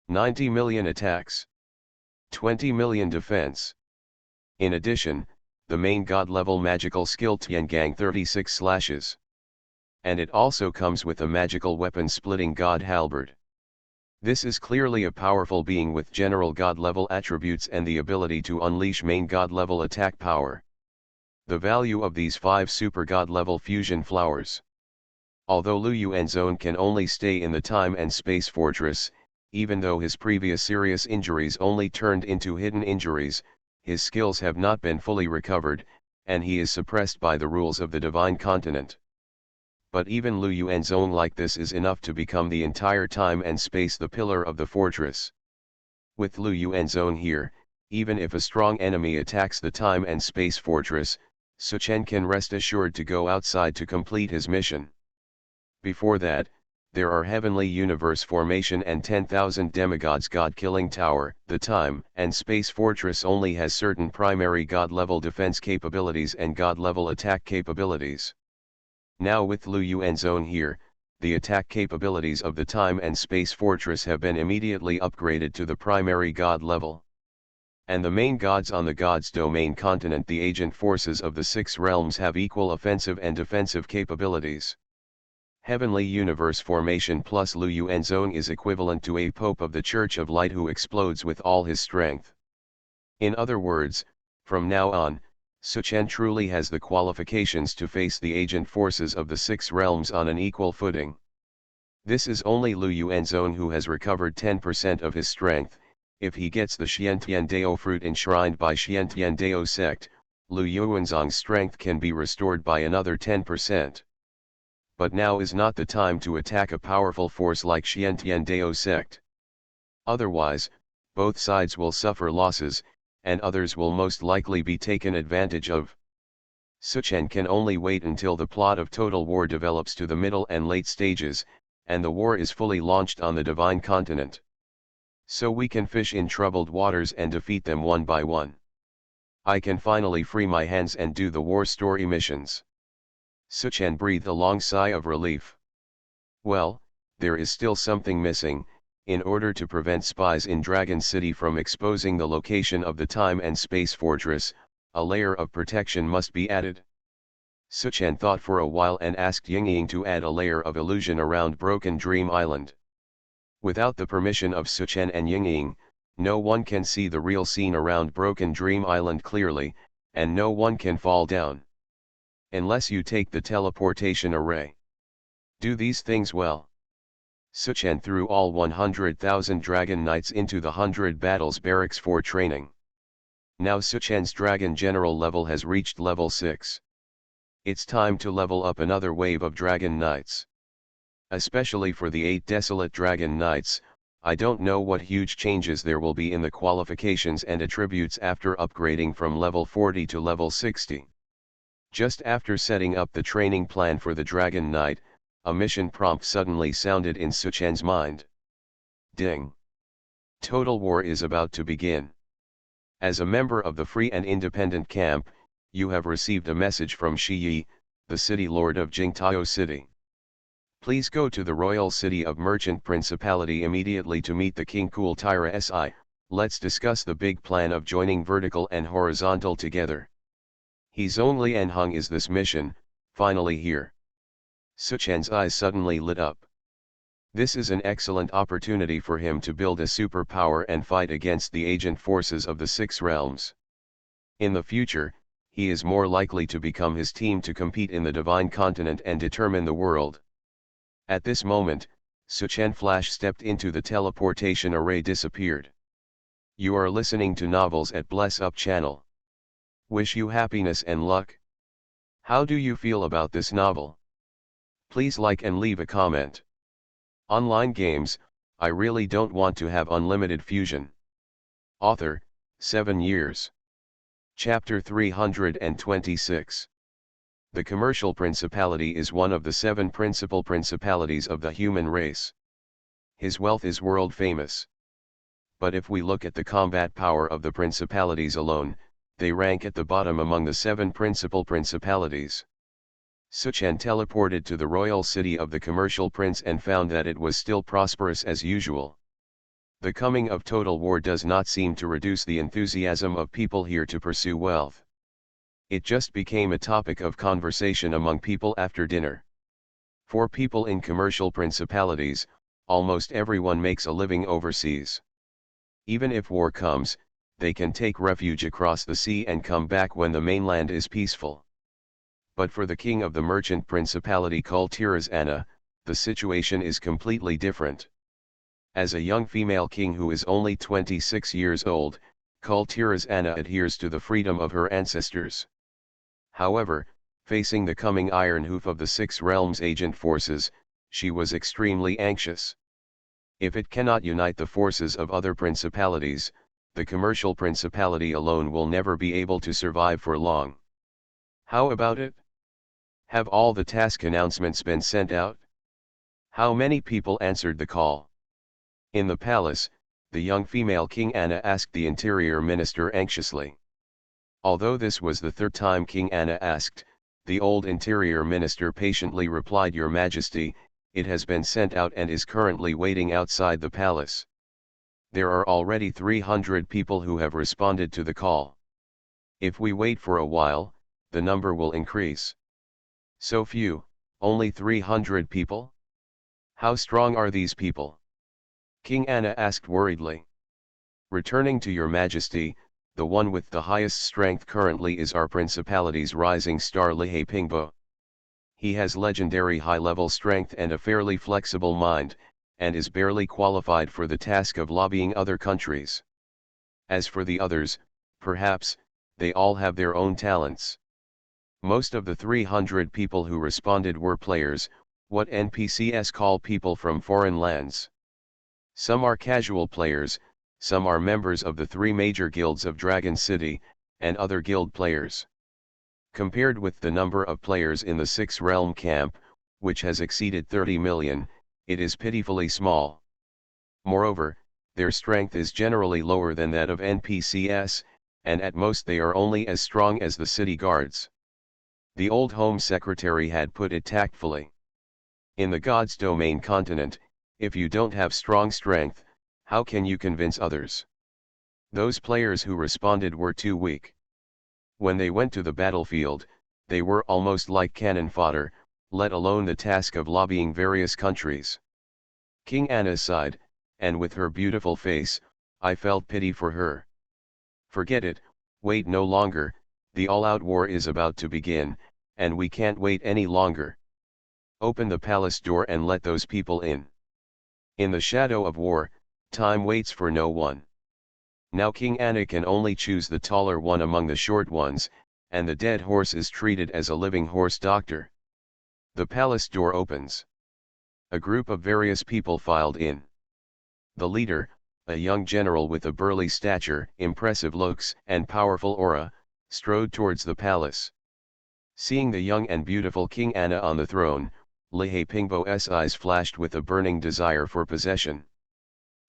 90 million attacks. 20 million defense. In addition, the main god level magical skill Tiangang 36 slashes. And it also comes with a magical weapon splitting god halberd. This is clearly a powerful being with general god level attributes and the ability to unleash main god level attack power. The value of these 5 super god level fusion flowers. Although Lu Yuanzong can only stay in the time and space fortress, even though his previous serious injuries only turned into hidden injuries, his skills have not been fully recovered, and he is suppressed by the rules of the divine continent. But even Lu Yuanzong like this is enough to become the entire time and space the pillar of the fortress. With Lu Yuanzong here, even if a strong enemy attacks the time and space fortress, Suchen can rest assured to go outside to complete his mission. Before that, there are Heavenly Universe Formation and 10,000 Demigods God-Killing Tower. The time and space fortress only has certain primary God-level defense capabilities and God-level attack capabilities. Now with Lu Yuanzong here, the attack capabilities of the time and space fortress have been immediately upgraded to the primary God level. And the main gods on the gods domain continent, the agent forces of the 6 realms, have equal offensive and defensive capabilities. Heavenly Universe Formation plus Lu Yuanzong is equivalent to a Pope of the Church of Light who explodes with all his strength. In other words, from now on, Suchen truly has the qualifications to face the agent forces of the 6 realms on an equal footing. This is only Lu Yuanzong who has recovered 10% of his strength. If he gets the Xiantian Dao fruit enshrined by Xiantian Dao sect, Lu Yuanzong's strength can be restored by another 10%. But now is not the time to attack a powerful force like Xiantian Dao sect. Otherwise, both sides will suffer losses, and others will most likely be taken advantage of. Suchen can only wait until the plot of total war develops to the middle and late stages, and the war is fully launched on the divine continent. So we can fish in troubled waters and defeat them one by one. I can finally free my hands and do the war story missions. Suchen breathed a long sigh of relief. Well, there is still something missing. In order to prevent spies in Dragon City from exposing the location of the time and space fortress, a layer of protection must be added. Suchen thought for a while and asked Yingying to add a layer of illusion around Broken Dream Island. Without the permission of Suchen and Yingying, no one can see the real scene around Broken Dream Island clearly, and no one can fall down. Unless you take the teleportation array. Do these things well. Suchen threw all 100,000 Dragon Knights into the 100 Battles barracks for training. Now Suchen's Dragon General level has reached level 6. It's time to level up another wave of Dragon Knights. Especially for the 8 Desolate Dragon Knights, I don't know what huge changes there will be in the qualifications and attributes after upgrading from level 40 to level 60. Just after setting up the training plan for the Dragon Knight, a mission prompt suddenly sounded in Suchen's mind. Ding! Total war is about to begin. As a member of the Free and Independent Camp, you have received a message from Shi Yi, the city lord of Jingtao City. Please go to the royal city of Merchant Principality immediately to meet the King Cool Tyra Si. Let's discuss the big plan of joining vertical and horizontal together. He's only and Hung is this mission, finally here. Suchen's eyes suddenly lit up. This is an excellent opportunity for him to build a superpower and fight against the agent forces of the Six Realms. In the future, he is more likely to become his team to compete in the Divine Continent and determine the world. At this moment, Suchen Flash stepped into the teleportation array disappeared. You are listening to Novels at Bless Up channel. Wish you happiness and luck. How do you feel about this novel? Please like and leave a comment. Online games, I really don't want to have unlimited fusion. Author, 7 years. Chapter 326. The commercial principality is one of the 7 principal principalities of the human race. His wealth is world famous. But if we look at the combat power of the principalities alone, they rank at the bottom among the 7 principal principalities. Suchen teleported to the royal city of the commercial prince and found that it was still prosperous as usual. The coming of total war does not seem to reduce the enthusiasm of people here to pursue wealth. It just became a topic of conversation among people after dinner. For people in commercial principalities, almost everyone makes a living overseas. Even if war comes, they can take refuge across the sea and come back when the mainland is peaceful. But for the king of the merchant principality called Tirazana, the situation is completely different. As a young female king who is only 26 years old, Kul Tirazana adheres to the freedom of her ancestors. However, facing the coming iron hoof of the Six Realms agent forces, she was extremely anxious. If it cannot unite the forces of other principalities, the commercial principality alone will never be able to survive for long. How about it? Have all the task announcements been sent out? How many people answered the call? In the palace, the young female King Anna asked the interior minister anxiously. Although this was the 3rd time King Anna asked, the old interior minister patiently replied, "Your Majesty, it has been sent out and is currently waiting outside the palace. There are already 300 people who have responded to the call. If we wait for a while, the number will increase." So few, only 300 people? How strong are these people? King Anna asked worriedly. "Returning to your Majesty, the one with the highest strength currently is our principality's rising star Lihei Pingbo. He has legendary high-level strength and a fairly flexible mind, and is barely qualified for the task of lobbying other countries. As for the others, perhaps, they all have their own talents." Most of the 300 people who responded were players, what NPCs call people from foreign lands. Some are casual players, some are members of the 3 major guilds of Dragon City, and other guild players. Compared with the number of players in the Six Realm camp, which has exceeded 30 million, it is pitifully small. Moreover, their strength is generally lower than that of NPCs, and at most they are only as strong as the city guards. The old Home Secretary had put it tactfully. In the God's Domain continent, if you don't have strong strength, how can you convince others? Those players who responded were too weak. When they went to the battlefield, they were almost like cannon fodder, let alone the task of lobbying various countries. King Anna sighed, and with her beautiful face, I felt pity for her. Forget it, wait no longer, the all-out war is about to begin, and we can't wait any longer. Open the palace door and let those people in. In the shadow of war, time waits for no one. Now King Anna can only choose the taller one among the short ones, and the dead horse is treated as a living horse doctor. The palace door opens. A group of various people filed in. The leader, a young general with a burly stature, impressive looks, and powerful aura, strode towards the palace. Seeing the young and beautiful King Anna on the throne, Lihei Pingbo's eyes flashed with a burning desire for possession.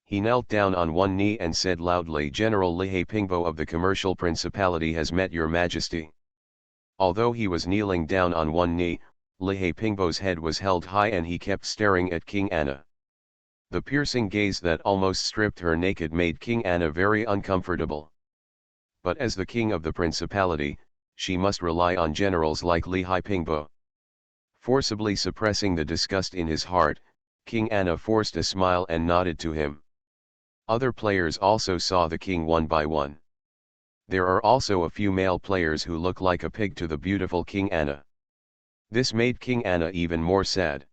He knelt down on one knee and said loudly, "General Lihei Pingbo of the Commercial Principality has met your Majesty." Although he was kneeling down on one knee, Lihe Pingbo's head was held high and he kept staring at King Anna. The piercing gaze that almost stripped her naked made King Anna very uncomfortable. But as the king of the principality, she must rely on generals like Lihe Pingbo. Forcibly suppressing the disgust in his heart, King Anna forced a smile and nodded to him. Other players also saw the king one by one. There are also a few male players who look like a pig to the beautiful King Anna. This made King Anna even more sad.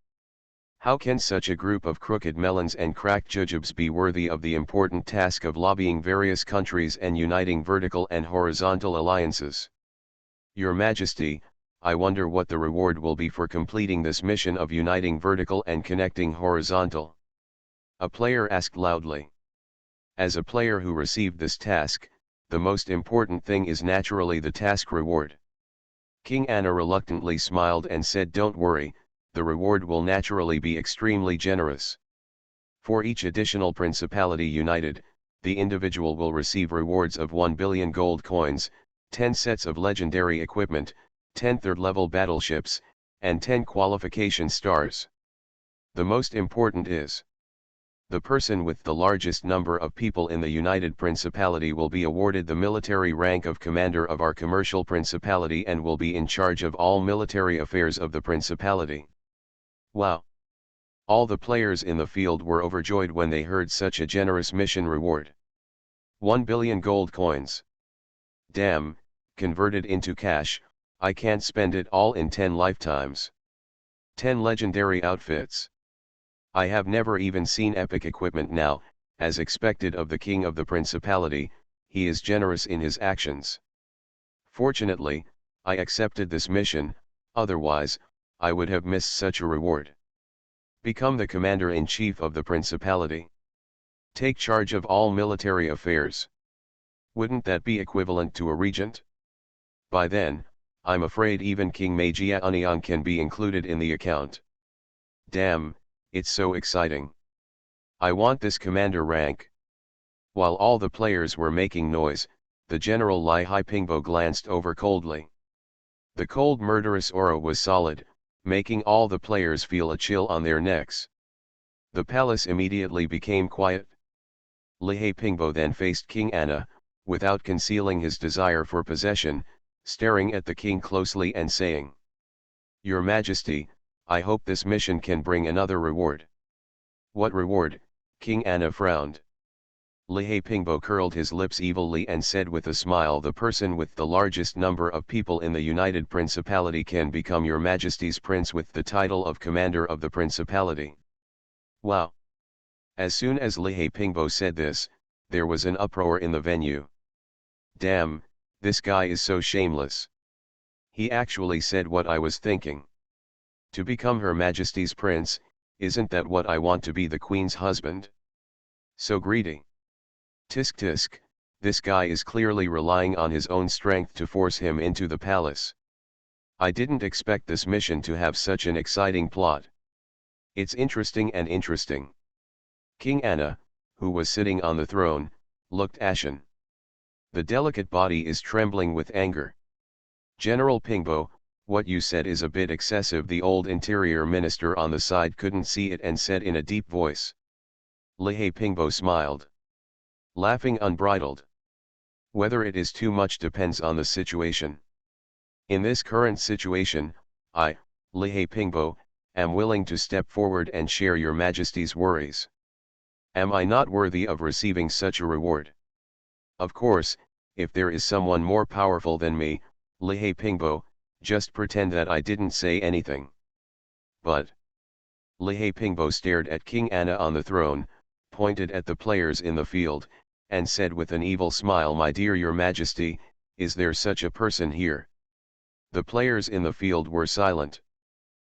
How can such a group of crooked melons and cracked jujubes be worthy of the important task of lobbying various countries and uniting vertical and horizontal alliances? Your Majesty, I wonder what the reward will be for completing this mission of uniting vertical and connecting horizontal. A player asked loudly. As a player who received this task, the most important thing is naturally the task reward. King Anna reluctantly smiled and said, "Don't worry, the reward will naturally be extremely generous. For each additional principality united, the individual will receive rewards of 1 billion gold coins, 10 sets of legendary equipment, 10 third-level battleships, and 10 qualification stars. The most important is, the person with the largest number of people in the United Principality will be awarded the military rank of Commander of our commercial principality and will be in charge of all military affairs of the principality." Wow! All the players in the field were overjoyed when they heard such a generous mission reward. 1 billion gold coins. Damn, converted into cash, I can't spend it all in 10 lifetimes. 10 legendary outfits. I have never even seen epic equipment now. As expected of the king of the principality, he is generous in his actions. Fortunately, I accepted this mission, otherwise, I would have missed such a reward. Become the commander-in-chief of the principality. Take charge of all military affairs. Wouldn't that be equivalent to a regent? By then, I'm afraid even King Magia Union can be included in the account. Damn, it's so exciting. I want this commander rank. While all the players were making noise, the general Lihe Pingbo glanced over coldly. The cold murderous aura was solid, making all the players feel a chill on their necks. The palace immediately became quiet. Lihe Pingbo then faced King Anna, without concealing his desire for possession, staring at the king closely and saying, "Your Majesty, I hope this mission can bring another reward." "What reward?" King Anna frowned. Lihe Pingbo curled his lips evilly and said with a smile, "The person with the largest number of people in the United Principality can become your Majesty's prince with the title of Commander of the Principality." Wow! As soon as Lihe Pingbo said this, there was an uproar in the venue. Damn, this guy is so shameless. He actually said what I was thinking. To become Her Majesty's prince, isn't that what I want to be the Queen's husband? So greedy. Tisk tisk, this guy is clearly relying on his own strength to force him into the palace. I didn't expect this mission to have such an exciting plot. It's interesting and interesting. King Anna, who was sitting on the throne, looked ashen. The delicate body is trembling with anger. "General Pingbo, what you said is a bit excessive." The old interior minister on the side couldn't see it and said in a deep voice. Lihe Pingbo smiled, laughing unbridled. "Whether it is too much depends on the situation. In this current situation, I, Lihe Pingbo, am willing to step forward and share your Majesty's worries. Am I not worthy of receiving such a reward? Of course, if there is someone more powerful than me, Lihe Pingbo, just pretend that I didn't say anything." But Lihe Pingbo stared at King Anna on the throne, pointed at the players in the field, and said with an evil smile, "My dear Your Majesty, is there such a person here?" The players in the field were silent.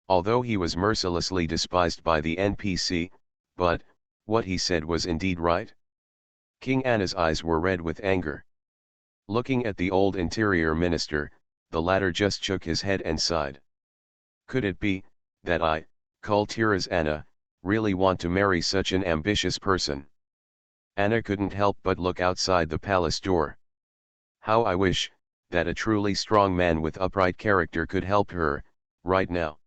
Although he was mercilessly despised by the NPC, but what he said was indeed right. King Anna's eyes were red with anger. Looking at the old interior minister, the latter just shook his head and sighed. Could it be that I, Kultura's Anna, really want to marry such an ambitious person? Anna couldn't help but look outside the palace door. How I wish that a truly strong man with upright character could help her, right now.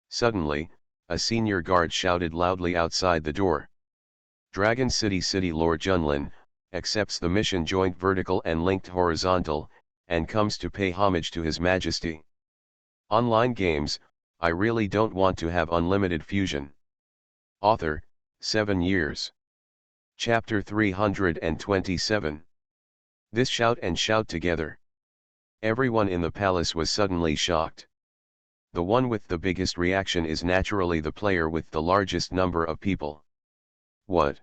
Suddenly, a senior guard shouted loudly outside the door. Dragon City Lord Junlin accepts the mission joint vertical and linked horizontal, and comes to pay homage to His Majesty. Online games, I really don't want to have unlimited fusion. Author, 7 years. Chapter 327. This shout and shout together. Everyone in the palace was suddenly shocked. The one with the biggest reaction is naturally the player with the largest number of people. What?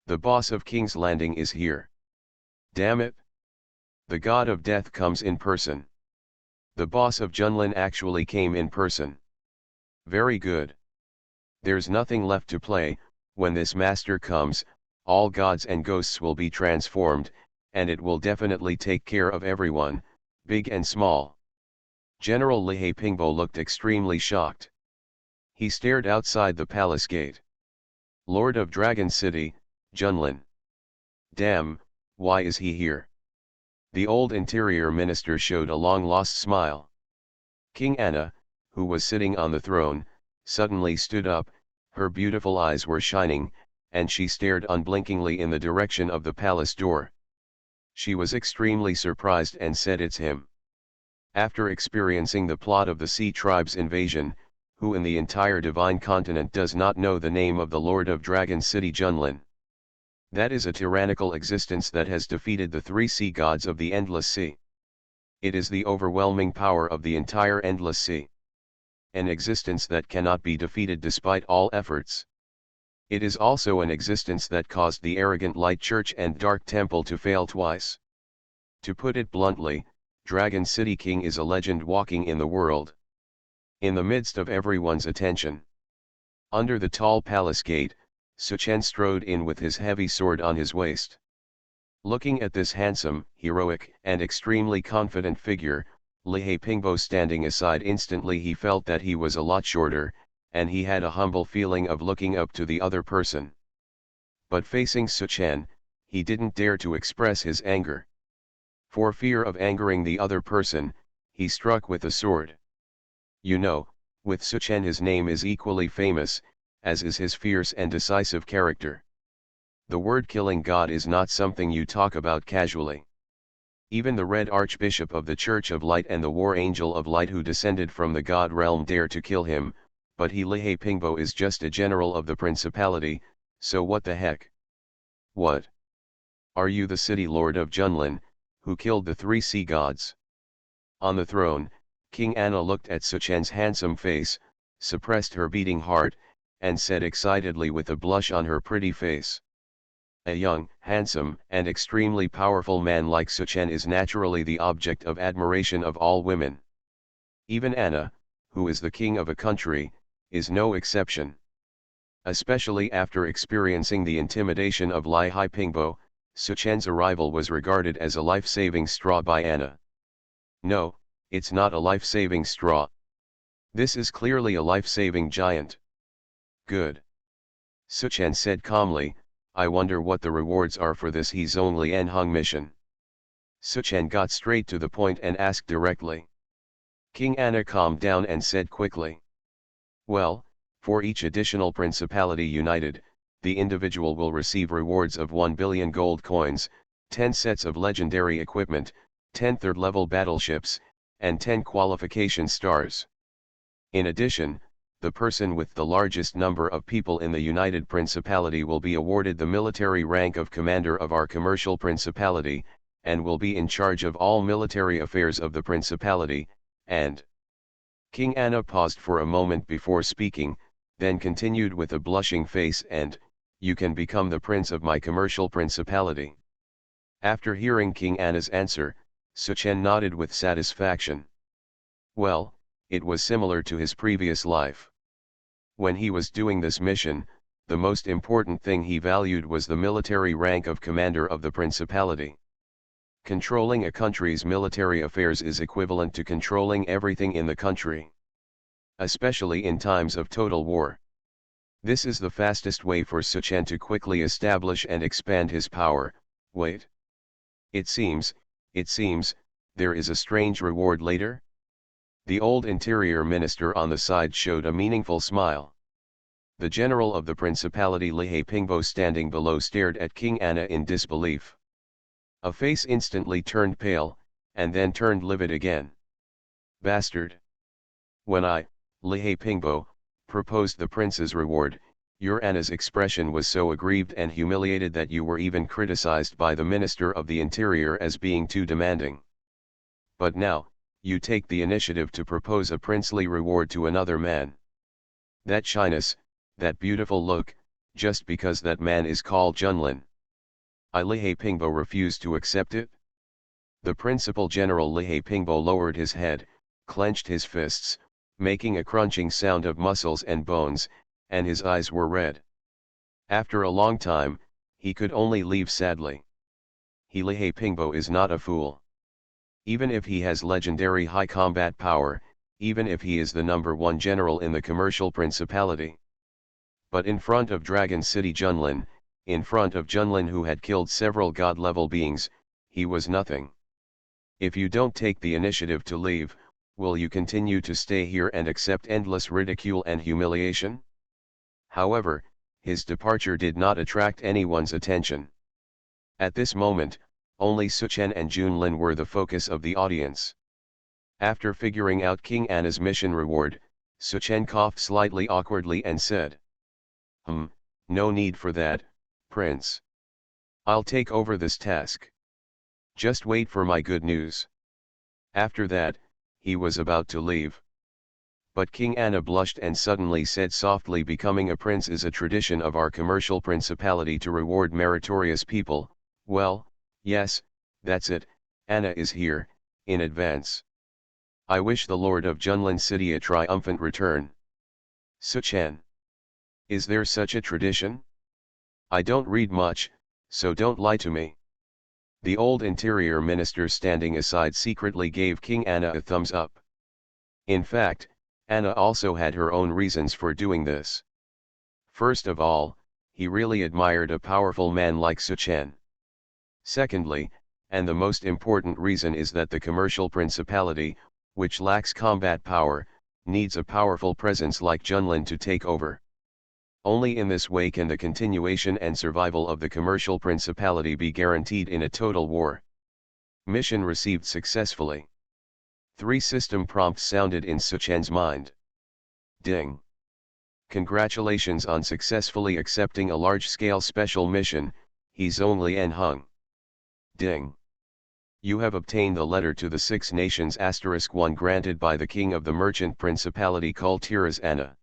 The boss of King's Landing is here. Damn it! The god of death comes in person. The boss of Junlin actually came in person. Very good. There's nothing left to play. When this master comes, all gods and ghosts will be transformed, and it will definitely take care of everyone, big and small. General Lihei Pingbo looked extremely shocked. He stared outside the palace gate. Lord of Dragon City, Junlin. Damn, why is he here? The old interior minister showed a long-lost smile. King Anna, who was sitting on the throne, suddenly stood up, her beautiful eyes were shining, and she stared unblinkingly in the direction of the palace door. She was extremely surprised and said, "It's him." After experiencing the plot of the Sea Tribe's invasion, who in the entire divine continent does not know the name of the Lord of Dragon City Junlin? That is a tyrannical existence that has defeated the 3 sea gods of the Endless Sea. It is the overwhelming power of the entire Endless Sea. An existence that cannot be defeated despite all efforts. It is also an existence that caused the arrogant Light Church and Dark Temple to fail twice. To put it bluntly, Dragon City King is a legend walking in the world. In the midst of everyone's attention. Under the tall palace gate, Suchen strode in with his heavy sword on his waist. Looking at this handsome, heroic, and extremely confident figure, Lihei Pingbo standing aside, instantly he felt that he was a lot shorter, and he had a humble feeling of looking up to the other person. But facing Suchen, he didn't dare to express his anger. For fear of angering the other person, he struck with the sword. You know, with Suchen his name is equally famous, as is his fierce and decisive character. The word killing God is not something you talk about casually. Even the Red Archbishop of the Church of Light and the War Angel of Light who descended from the God realm dare to kill him, but he Lihei Pingbo is just a general of the principality, so what the heck? What? Are you the city lord of Junlin, who killed the 3 sea gods? On the throne, King Anna looked at Suchen's handsome face, suppressed her beating heart, and said excitedly with a blush on her pretty face. A young, handsome, and extremely powerful man like Suchen is naturally the object of admiration of all women. Even Anna, who is the king of a country, is no exception. Especially after experiencing the intimidation of Lihei Pingbo, Suchen's arrival was regarded as a life-saving straw by Anna. No, it's not a life-saving straw. This is clearly a life-saving giant. Good. Suchen said calmly, I wonder what the rewards are for this He's Only Enhung mission. Suchen got straight to the point and asked directly. King Anna calmed down and said quickly. Well, for each additional principality united, the individual will receive rewards of 1 billion gold coins, 10 sets of legendary equipment, 10 third-level battleships, and 10 qualification stars. In addition, the person with the largest number of people in the United Principality will be awarded the military rank of Commander of our commercial principality, and will be in charge of all military affairs of the principality, and... King Anna paused for a moment before speaking, then continued with a blushing face, and, you can become the prince of my commercial principality. After hearing King Anna's answer, Suchen nodded with satisfaction. Well, it was similar to his previous life. When he was doing this mission, the most important thing he valued was the military rank of commander of the principality. Controlling a country's military affairs is equivalent to controlling everything in the country. Especially in times of total war. This is the fastest way for Suchen to quickly establish and expand his power. Wait. It seems, there is a strange reward later? The old interior minister on the side showed a meaningful smile. The general of the principality Lihei Pingbo standing below stared at King Anna in disbelief. A face instantly turned pale, and then turned livid again. Bastard! When I, Lihei Pingbo, proposed the prince's reward, your Anna's expression was so aggrieved and humiliated that you were even criticized by the Minister of the Interior as being too demanding. But now, you take the initiative to propose a princely reward to another man. That shyness, that beautiful look, just because that man is called Junlin. I Lihei Pingbo refused to accept it. The principal general Lihei Pingbo lowered his head, clenched his fists, making a crunching sound of muscles and bones, and his eyes were red. After a long time, he could only leave sadly. He Lihei Pingbo is not a fool. Even if he has legendary high combat power, even if he is the #1 general in the commercial principality. But in front of Dragon City Junlin, in front of Junlin who had killed several god-level beings, he was nothing. If you don't take the initiative to leave, will you continue to stay here and accept endless ridicule and humiliation? However, his departure did not attract anyone's attention. At this moment, only Suchen and Junlin were the focus of the audience. After figuring out King Anna's mission reward, Suchen coughed slightly awkwardly and said, No need for that, Prince. I'll take over this task. Just wait for my good news. After that, he was about to leave. But King Anna blushed and suddenly said softly, becoming a prince is a tradition of our commercial principality to reward meritorious people. Well, yes, that's it, Anna is here, in advance. I wish the Lord of Junlin City a triumphant return. Suchen. Is there such a tradition? I don't read much, so don't lie to me. The old interior minister standing aside secretly gave King Anna a thumbs up. In fact, Anna also had her own reasons for doing this. First of all, he really admired a powerful man like Suchen. Secondly, and the most important reason is that the commercial principality, which lacks combat power, needs a powerful presence like Junlin to take over. Only in this way can the continuation and survival of the commercial principality be guaranteed in a total war. Mission received successfully. 3 system prompts sounded in Suchen's mind. Ding. Congratulations on successfully accepting a large-scale special mission, he's only en hung. Ding. You have obtained the letter to the 6 nations *1 granted by the King of the Merchant Principality Kultiras Anna.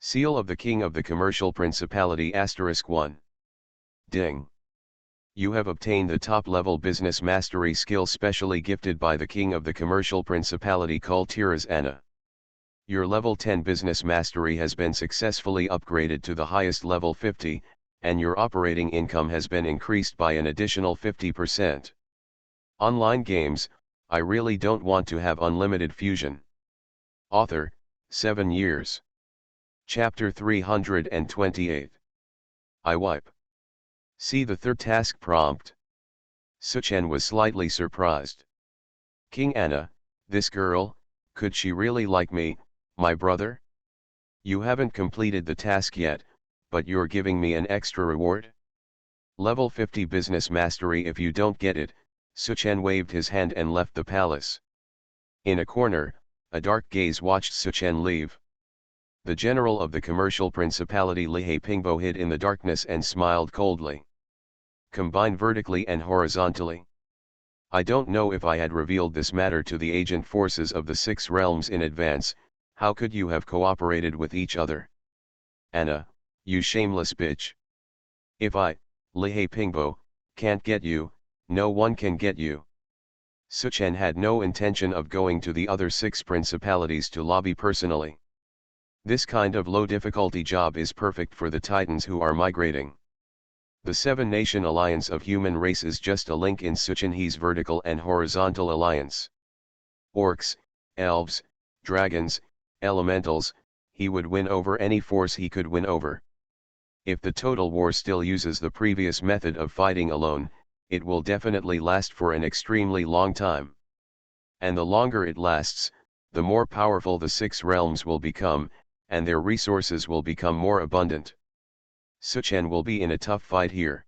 Seal of the King of the Commercial Principality *1. Ding. You have obtained the top-level business mastery skill specially gifted by the King of the Commercial Principality Kultiras Anna. Your level 10 business mastery has been successfully upgraded to the highest level 50, and your operating income has been increased by an additional 50%. Online games, I really don't want to have unlimited fusion. Author, 7 years. Chapter 328. I wipe. See the third task prompt. Suchen was slightly surprised. King Anna, this girl, could she really like me, my brother? You haven't completed the task yet, but you're giving me an extra reward? Level 50 business mastery. If you don't get it, Suchen waved his hand and left the palace. In a corner, a dark gaze watched Suchen leave. The general of the commercial principality Lihei Pingbo hid in the darkness and smiled coldly. Combine vertically and horizontally. I don't know if I had revealed this matter to the agent forces of the 6 realms in advance, how could you have cooperated with each other? Anna, you shameless bitch. If I, Lihei Pingbo, can't get you, no one can get you. Suchen had no intention of going to the other 6 principalities to lobby personally. This kind of low-difficulty job is perfect for the titans who are migrating. The 7-nation alliance of human race is just a link in Suchen's vertical and horizontal alliance. Orcs, elves, dragons, elementals, he would win over any force he could win over. If the total war still uses the previous method of fighting alone, it will definitely last for an extremely long time. And the longer it lasts, the more powerful the six realms will become, and their resources will become more abundant. Suchen will be in a tough fight here.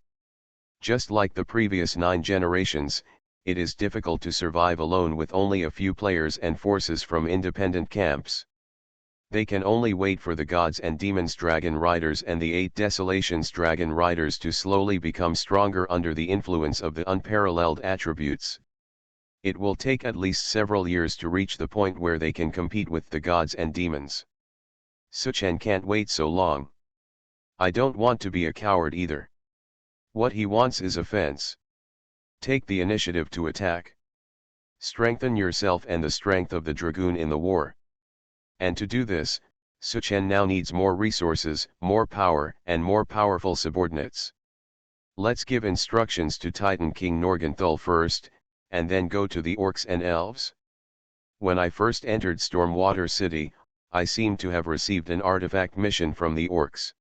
Just like the previous 9 generations, it is difficult to survive alone with only a few players and forces from independent camps. They can only wait for the gods and demons dragon riders and the 8 desolations dragon riders to slowly become stronger under the influence of the unparalleled attributes. It will take at least several years to reach the point where they can compete with the gods and demons. Suchen can't wait so long. I don't want to be a coward either. What he wants is offense. Take the initiative to attack. Strengthen yourself and the strength of the dragoon in the war. And to do this, Suchen now needs more resources, more power, and more powerful subordinates. Let's give instructions to Titan King Norgenthul first, and then go to the orcs and elves. When I first entered Stormwater City, I seemed to have received an artifact mission from the orcs.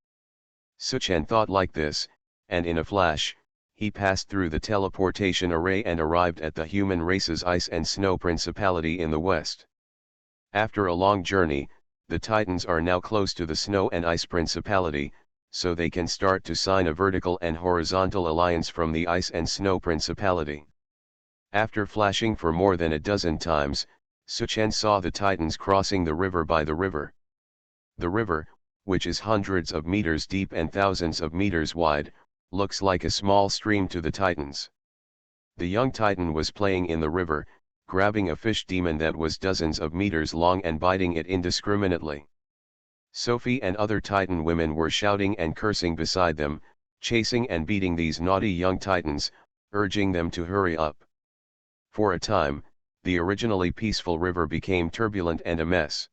Suchen thought like this, and in a flash, he passed through the teleportation array and arrived at the human race's ice and snow principality in the west. After a long journey, the Titans are now close to the Snow and Ice Principality, so they can start to sign a vertical and horizontal alliance from the Ice and Snow Principality. After flashing for more than a dozen times, Suchen saw the Titans crossing the river by the river. The river, which is hundreds of meters deep and thousands of meters wide, looks like a small stream to the Titans. The young Titan was playing in the river, grabbing a fish demon that was dozens of meters long and biting it indiscriminately. Sophie and other Titan women were shouting and cursing beside them, chasing and beating these naughty young Titans, urging them to hurry up. For a time, the originally peaceful river became turbulent and a mess.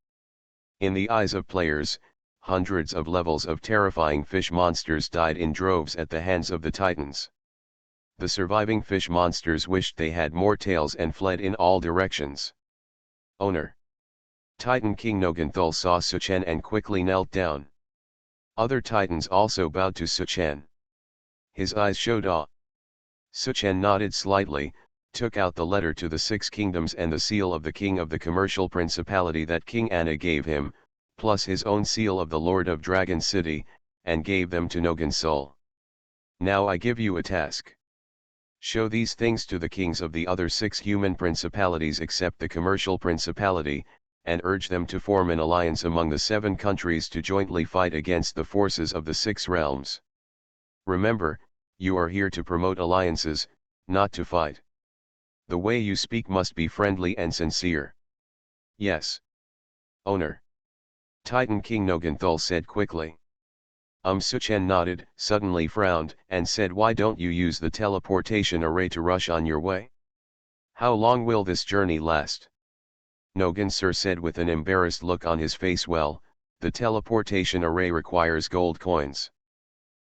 In the eyes of players, hundreds of levels of terrifying fish monsters died in droves at the hands of the Titans. The surviving fish monsters wished they had more tails and fled in all directions. Owner. Titan King Norgenthul saw Suchen and quickly knelt down. Other Titans also bowed to Suchen. His eyes showed awe. Suchen nodded slightly, took out the letter to the 6 kingdoms and the seal of the king of the commercial principality that King Anna gave him, plus his own seal of the Lord of Dragon City, and gave them to Norgenthul. Now I give you a task. Show these things to the kings of the other 6 human principalities except the commercial principality, and urge them to form an alliance among the 7 countries to jointly fight against the forces of the 6 realms. Remember, you are here to promote alliances, not to fight. The way you speak must be friendly and sincere. Yes. Owner. Titan King Norgenthul said quickly. Suchen nodded, suddenly frowned, and said, why don't you use the teleportation array to rush on your way? How long will this journey last? Norgenthul said with an embarrassed look on his face. Well, the teleportation array requires gold coins.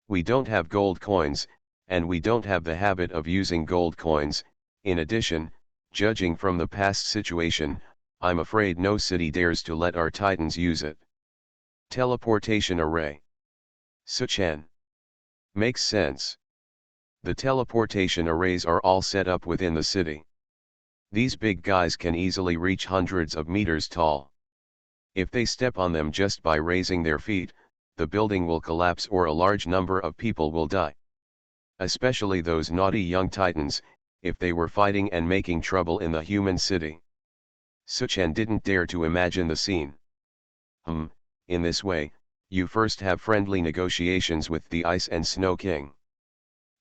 We don't have gold coins, and we don't have the habit of using gold coins. In addition, judging from the past situation, I'm afraid no city dares to let our Titans use it. Teleportation array. Suchen. Makes sense. The teleportation arrays are all set up within the city. These big guys can easily reach hundreds of meters tall. If they step on them just by raising their feet, the building will collapse or a large number of people will die. Especially those naughty young Titans, if they were fighting and making trouble in the human city. Suchen didn't dare to imagine the scene. In this way, you first have friendly negotiations with the Ice and Snow King.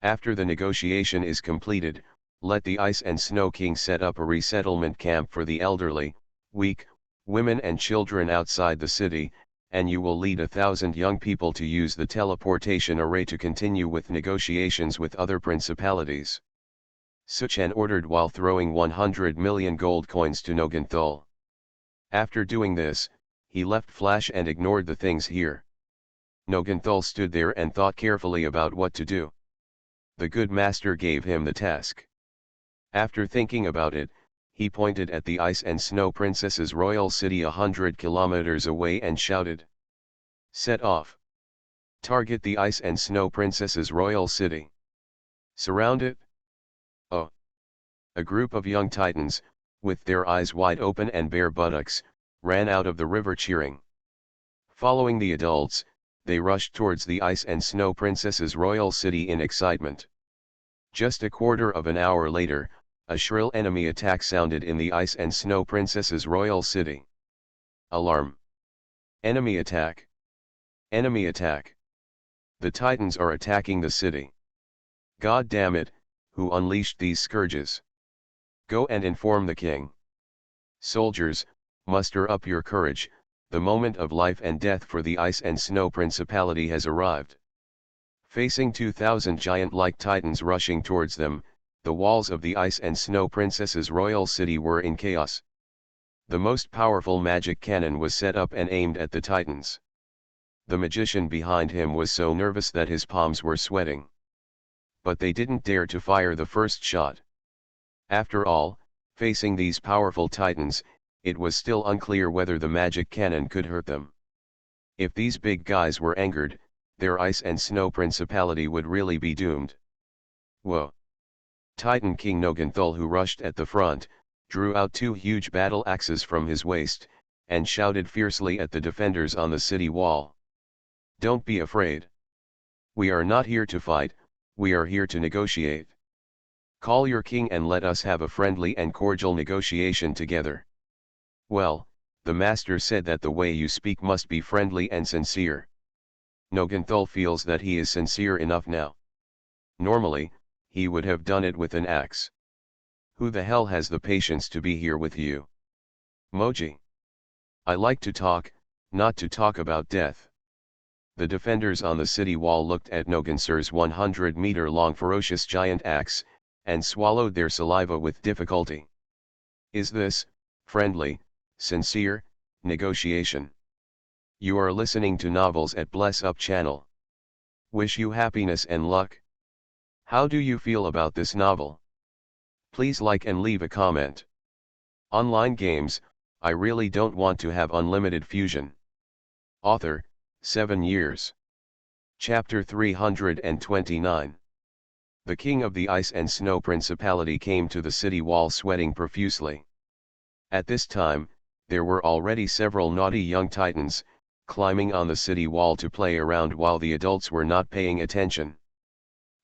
After the negotiation is completed, let the Ice and Snow King set up a resettlement camp for the elderly, weak, women and children outside the city, and you will lead 1,000 young people to use the teleportation array to continue with negotiations with other principalities. Suchen ordered while throwing 100 million gold coins to Norgenthul. After doing this, he left Flash and ignored the things here. Norgenthul stood there and thought carefully about what to do. The good master gave him the task. After thinking about it, he pointed at the Ice and Snow Princess's royal city 100 kilometers away and shouted. Set off. Target the Ice and Snow Princess's royal city. Surround it. Oh. A group of young Titans, with their eyes wide open and bare buttocks, ran out of the river cheering. Following the adults, they rushed towards the Ice and Snow Princess's royal city in excitement. Just a quarter of an hour later, a shrill enemy attack sounded in the Ice and Snow Princess's royal city. Alarm! Enemy attack! Enemy attack! The Titans are attacking the city. God damn it, who unleashed these scourges? Go and inform the king. Soldiers, muster up your courage, the moment of life and death for the Ice and Snow Principality has arrived. Facing 2,000 giant-like Titans rushing towards them, the walls of the Ice and Snow Princess's royal city were in chaos. The most powerful magic cannon was set up and aimed at the Titans. The magician behind him was so nervous that his palms were sweating. But they didn't dare to fire the first shot. After all, facing these powerful Titans, it was still unclear whether the magic cannon could hurt them. If these big guys were angered, their Ice and Snow Principality would really be doomed. Whoa! Titan King Noganthul, who rushed at the front, drew out 2 huge battle axes from his waist, and shouted fiercely at the defenders on the city wall. Don't be afraid. We are not here to fight, we are here to negotiate. Call your king and let us have a friendly and cordial negotiation together. Well, the master said that the way you speak must be friendly and sincere. Noganthul feels that he is sincere enough now. Normally, he would have done it with an axe. Who the hell has the patience to be here with you? Moji. I like to talk, not to talk about death. The defenders on the city wall looked at Nogansur's 100-meter-long ferocious giant axe, and swallowed their saliva with difficulty. Is this, friendly, sincere, negotiation? You are listening to novels at Bless Up channel. Wish you happiness and luck. How do you feel about this novel? Please like and leave a comment. Online games, I really don't want to have unlimited fusion. Author, 7 years. Chapter 329. The king of the Ice and Snow Principality came to the city wall sweating profusely. At this time, there were already several naughty young Titans, climbing on the city wall to play around while the adults were not paying attention.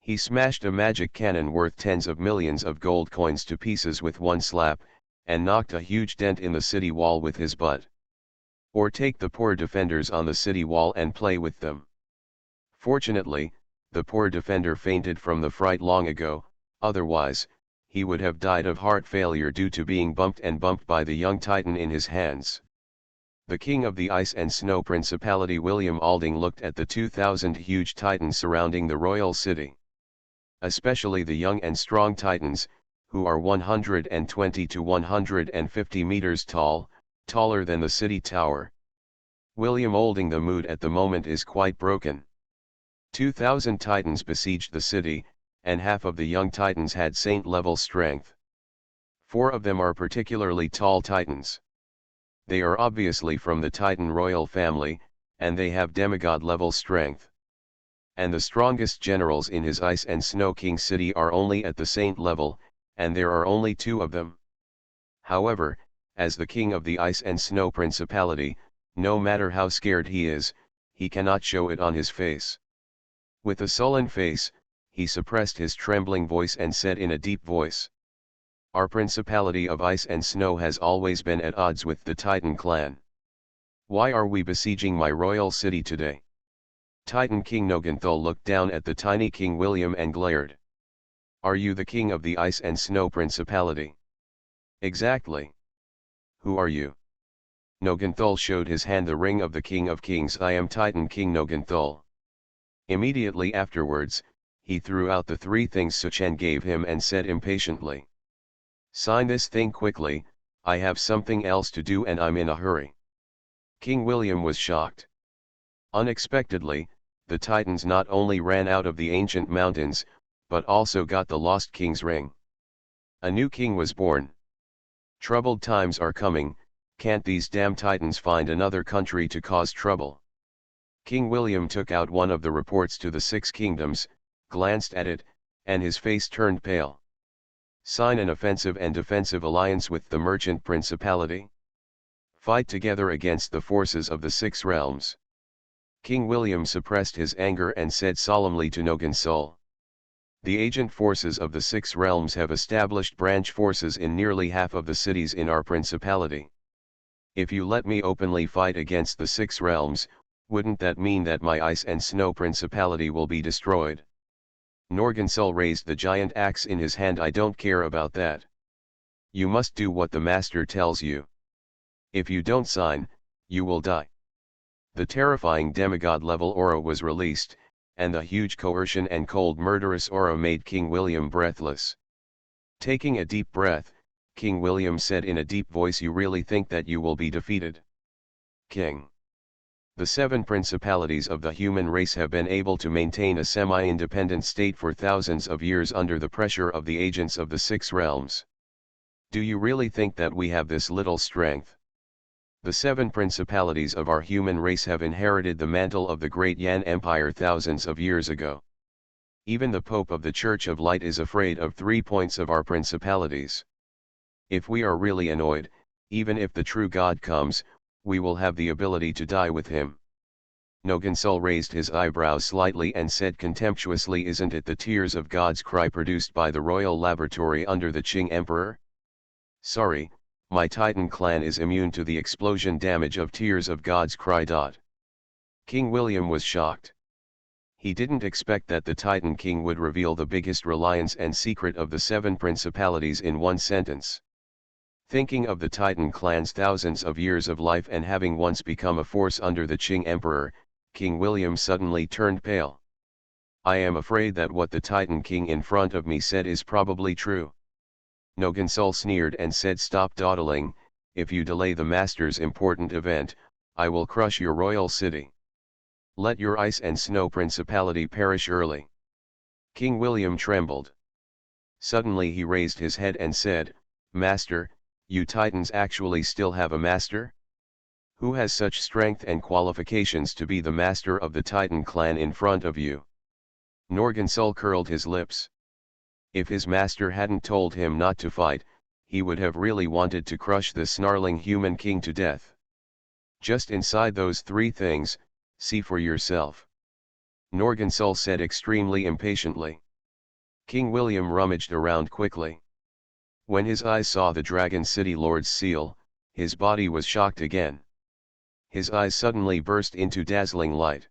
He smashed a magic cannon worth tens of millions of gold coins to pieces with one slap, and knocked a huge dent in the city wall with his butt. Or take the poor defenders on the city wall and play with them. Fortunately, the poor defender fainted from the fright long ago, otherwise, he would have died of heart failure due to being bumped by the young Titan in his hands. The king of the Ice and Snow Principality, William Alding, looked at the 2,000 huge Titans surrounding the royal city. Especially the young and strong Titans, who are 120 to 150 meters tall, taller than the city tower. William Alding, the mood at the moment is quite broken. 2,000 Titans besieged the city, and half of the young Titans had saint-level strength. 4 of them are particularly tall Titans. They are obviously from the Titan royal family, and they have demigod-level strength. And the strongest generals in his Ice and Snow King city are only at the saint level, and there are only 2 of them. However, as the king of the Ice and Snow Principality, no matter how scared he is, he cannot show it on his face. With a sullen face, he suppressed his trembling voice and said in a deep voice, "Our Principality of Ice and Snow has always been at odds with the Titan clan. Why are we besieging my royal city today?" Titan King Noganthul looked down at the tiny King William and glared. "Are you the king of the Ice and Snow Principality?" "Exactly. Who are you?" Noganthul showed his hand the ring of the King of Kings. "I am Titan King Noganthul." Immediately afterwards, he threw out the 3 things Suchen gave him and said impatiently, "Sign this thing quickly, I have something else to do and I'm in a hurry." King William was shocked. Unexpectedly, the Titans not only ran out of the ancient mountains, but also got the lost king's ring. A new king was born. Troubled times are coming, can't these damn Titans find another country to cause trouble? King William took out one of the reports to the 6 kingdoms, glanced at it, and his face turned pale. Sign an offensive and defensive alliance with the Merchant Principality. Fight together against the forces of the Six Realms. King William suppressed his anger and said solemnly to Nogansol, "The agent forces of the Six Realms have established branch forces in nearly half of the cities in our principality. If you let me openly fight against the Six Realms, wouldn't that mean that my ice and snow principality will be destroyed?" Norgensol raised the giant axe in his hand. "I don't care about that. You must do what the master tells you. If you don't sign, you will die." The terrifying demigod-level aura was released, and the huge coercion and cold murderous aura made King William breathless. Taking a deep breath, King William said in a deep voice, "You really think that you will be defeated, King? The 7 principalities of the human race have been able to maintain a semi-independent state for thousands of years under the pressure of the agents of the Six Realms. Do you really think that we have this little strength? The 7 principalities of our human race have inherited the mantle of the great Yan Empire thousands of years ago. Even the Pope of the Church of Light is afraid of 3 points of our principalities. If we are really annoyed, even if the true God comes, we will have the ability to die with him." Nogansol raised his eyebrows slightly and said contemptuously, "Isn't it the tears of God's cry produced by the royal laboratory under the Qing Emperor? Sorry, my Titan clan is immune to the explosion damage of tears of God's cry. King William was shocked. He didn't expect that the Titan King would reveal the biggest reliance and secret of the 7 principalities in one sentence. Thinking of the Titan clan's thousands of years of life and having once become a force under the Qing Emperor, King William suddenly turned pale. "I am afraid that what the Titan King in front of me said is probably true." Nogansol sneered and said, "Stop dawdling. If you delay the master's important event, I will crush your royal city. Let your ice and snow principality perish early." King William trembled. Suddenly he raised his head and said, "Master, you Titans actually still have a master? Who has such strength and qualifications to be the master of the Titan clan in front of you?" Norgensol curled his lips. If his master hadn't told him not to fight, he would have really wanted to crush the snarling human king to death. "Just inside those 3 things, see for yourself," Norgensol said extremely impatiently. King William rummaged around quickly. When his eyes saw the Dragon City Lord's seal, his body was shocked again. His eyes suddenly burst into dazzling light.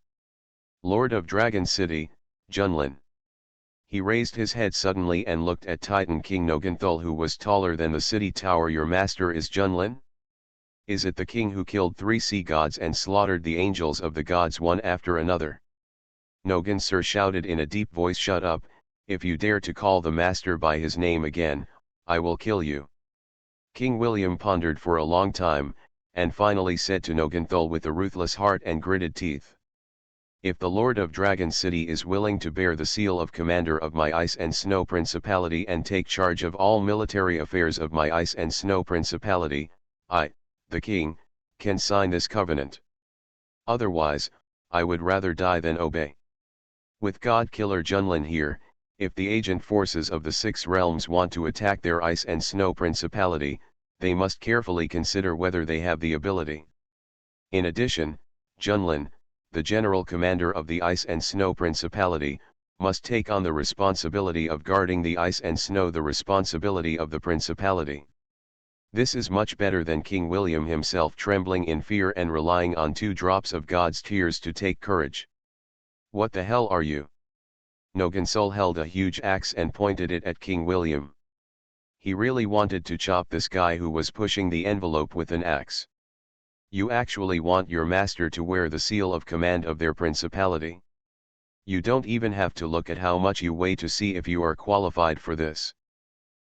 "Lord of Dragon City, Junlin." He raised his head suddenly and looked at Titan King Noganthul, who was taller than the city tower. "Your master is Junlin? Is it the king who killed 3 sea gods and slaughtered the angels of the gods one after another?" Nogansur shouted in a deep voice, "Shut up! If you dare to call the master by his name again, I will kill you." King William pondered for a long time, and finally said to Noganthul with a ruthless heart and gritted teeth, "If the Lord of Dragon City is willing to bear the seal of commander of my ice and snow principality and take charge of all military affairs of my ice and snow principality, I, the king, can sign this covenant. Otherwise, I would rather die than obey. With God Killer Junlin here, if the agent forces of the 6 realms want to attack their ice and snow principality, they must carefully consider whether they have the ability. In addition, Junlin, the general commander of the ice and snow principality, must take on the responsibility of guarding the ice and snow, the responsibility of the principality. This is much better than King William himself trembling in fear and relying on 2 drops of God's tears to take courage. What the hell are you? Nogansol held a huge axe and pointed it at King William. He really wanted to chop this guy who was pushing the envelope with an axe. You actually want your master to wear the seal of command of their principality? You don't even have to look at how much you weigh to see if you are qualified for this.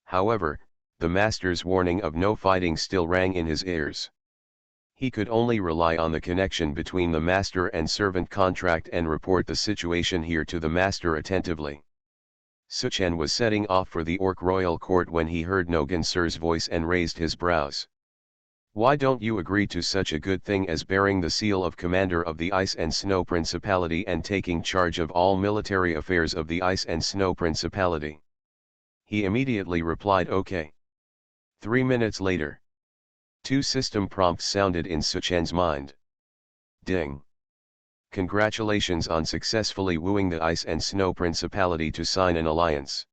However, the master's warning of no fighting still rang in his ears. He could only rely on the connection between the master and servant contract and report the situation here to the master attentively. Suchen was setting off for the Orc royal court when he heard Nogansur's voice and raised his brows. Why don't you agree to such a good thing as bearing the seal of commander of the Ice and Snow Principality and taking charge of all military affairs of the Ice and Snow Principality? He immediately replied okay. 3 minutes later, two system prompts sounded in Suchen's mind. Ding. Congratulations on successfully wooing the Ice and Snow Principality to sign an alliance.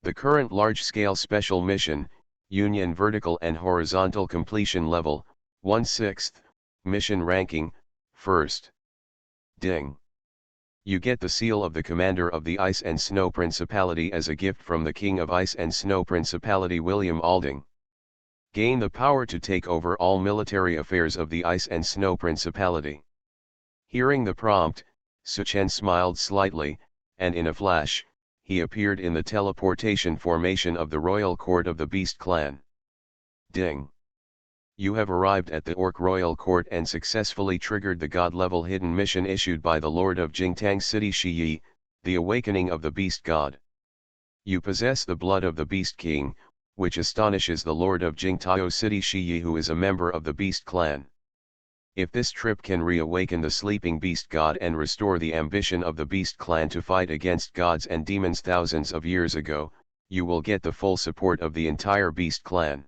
The current large-scale special mission, Union Vertical and Horizontal Completion Level, 1/6, Mission Ranking, 1st. Ding. You get the seal of the Commander of the Ice and Snow Principality as a gift from the King of Ice and Snow Principality William Alding. Gain the power to take over all military affairs of the Ice and Snow Principality. Hearing the prompt, Suchen smiled slightly, and in a flash, he appeared in the teleportation formation of the royal court of the Beast Clan. Ding. You have arrived at the Orc Royal Court and successfully triggered the God-level hidden mission issued by the Lord of Jingtang City Shiyi, the Awakening of the Beast God. You possess the blood of the Beast King, which astonishes the Lord of Jingtao City Shiyi, who is a member of the Beast Clan. If this trip can reawaken the sleeping Beast God and restore the ambition of the Beast Clan to fight against gods and demons thousands of years ago, you will get the full support of the entire Beast Clan.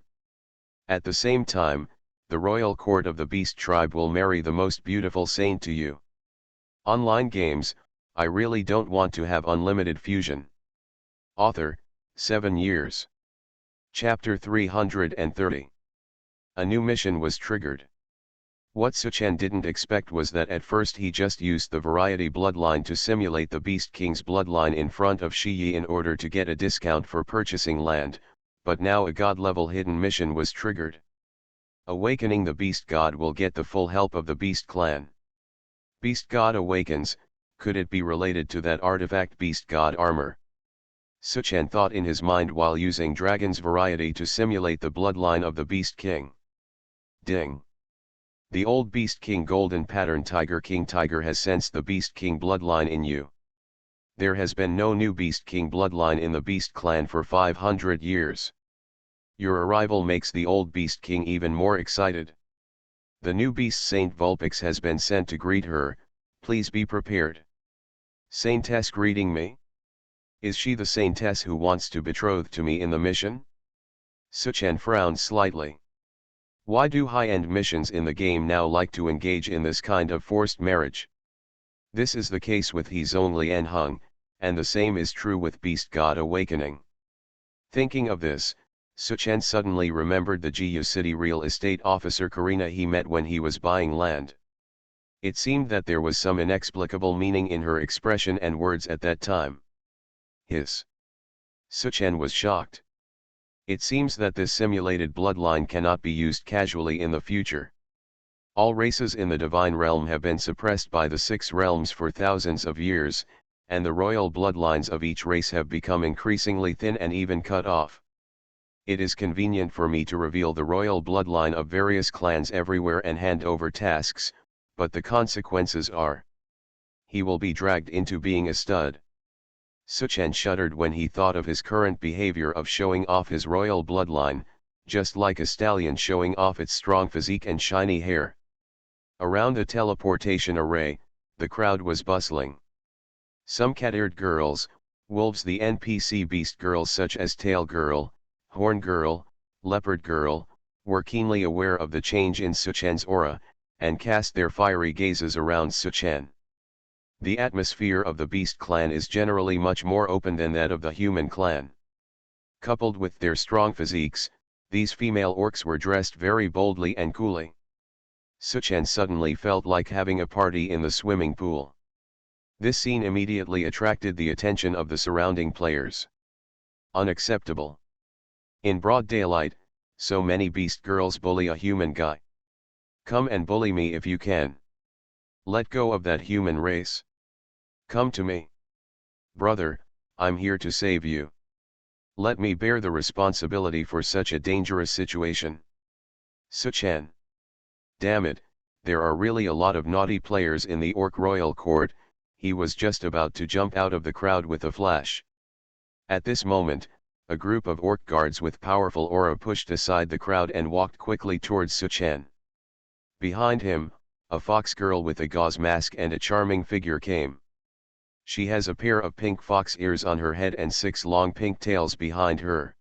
At the same time, the royal court of the Beast Tribe will marry the most beautiful saint to you. Online games, I really don't want to have unlimited fusion. Author, 7 years. Chapter 330. A new mission was triggered. What Suchen didn't expect was that at first he just used the variety bloodline to simulate the Beast King's bloodline in front of Shiyi in order to get a discount for purchasing land, but now a god-level hidden mission was triggered. Awakening the Beast God will get the full help of the Beast Clan. Beast God awakens, could it be related to that artifact Beast God armor? Suchen thought in his mind while using Dragon's variety to simulate the bloodline of the Beast King. Ding. The old Beast King Golden Pattern Tiger King Tiger has sensed the Beast King bloodline in you. There has been no new Beast King bloodline in the Beast Clan for 500 years. Your arrival makes the old Beast King even more excited. The new Beast Saint Vulpix has been sent to greet her, please be prepared. Saintess greeting me? Is she the saintess who wants to betroth to me in the mission? Suchen frowned slightly. Why do high-end missions in the game now like to engage in this kind of forced marriage? This is the case with He Zhongli and Hung, and the same is true with Beast God Awakening. Thinking of this, Suchen suddenly remembered the Jiyu City real estate officer Karina he met when he was buying land. It seemed that there was some inexplicable meaning in her expression and words at that time. Suchen was shocked. It seems that this simulated bloodline cannot be used casually in the future. All races in the divine realm have been suppressed by the 6 realms for thousands of years, and the royal bloodlines of each race have become increasingly thin and even cut off. It is convenient for me to reveal the royal bloodline of various clans everywhere and hand over tasks, but the consequences are he will be dragged into being a stud. Suchen shuddered when he thought of his current behavior of showing off his royal bloodline, just like a stallion showing off its strong physique and shiny hair. Around the teleportation array, the crowd was bustling. Some cat-eared girls, wolves, the NPC beast girls such as Tail Girl, Horn Girl, Leopard Girl, were keenly aware of the change in Suchen's aura, and cast their fiery gazes around Suchen. The atmosphere of the Beast Clan is generally much more open than that of the human clan. Coupled with their strong physiques, these female orcs were dressed very boldly and coolly. Suchen suddenly felt like having a party in the swimming pool. This scene immediately attracted the attention of the surrounding players. Unacceptable. In broad daylight, so many beast girls bully a human guy. Come and bully me if you can. Let go of that human race. Come to me. Brother, I'm here to save you. Let me bear the responsibility for such a dangerous situation. Suchen. Damn it, there are really a lot of naughty players in the Orc Royal Court. He was just about to jump out of the crowd with a flash. At this moment, a group of orc guards with powerful aura pushed aside the crowd and walked quickly towards Suchen. Behind him, a fox girl with a gauze mask and a charming figure came. She has a pair of pink fox ears on her head and 6 long pink tails behind her.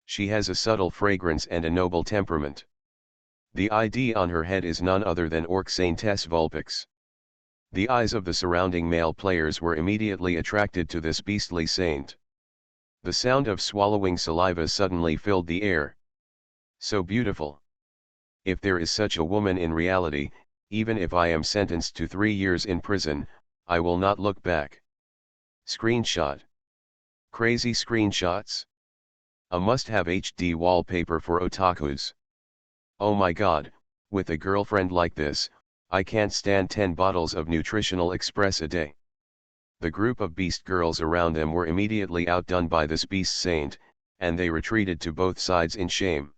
She has a subtle fragrance and a noble temperament. The ID on her head is none other than Orc Saintess Vulpix. The eyes of the surrounding male players were immediately attracted to this beastly saint. The sound of swallowing saliva suddenly filled the air. So beautiful. If there is such a woman in reality, even if I am sentenced to 3 years in prison, I will not look back. Screenshot. Crazy screenshots. A must-have HD wallpaper for otakus. Oh my god, with a girlfriend like this, I can't stand 10 bottles of Nutritional Express a day. The group of beast girls around them were immediately outdone by this beast saint, and they retreated to both sides in shame.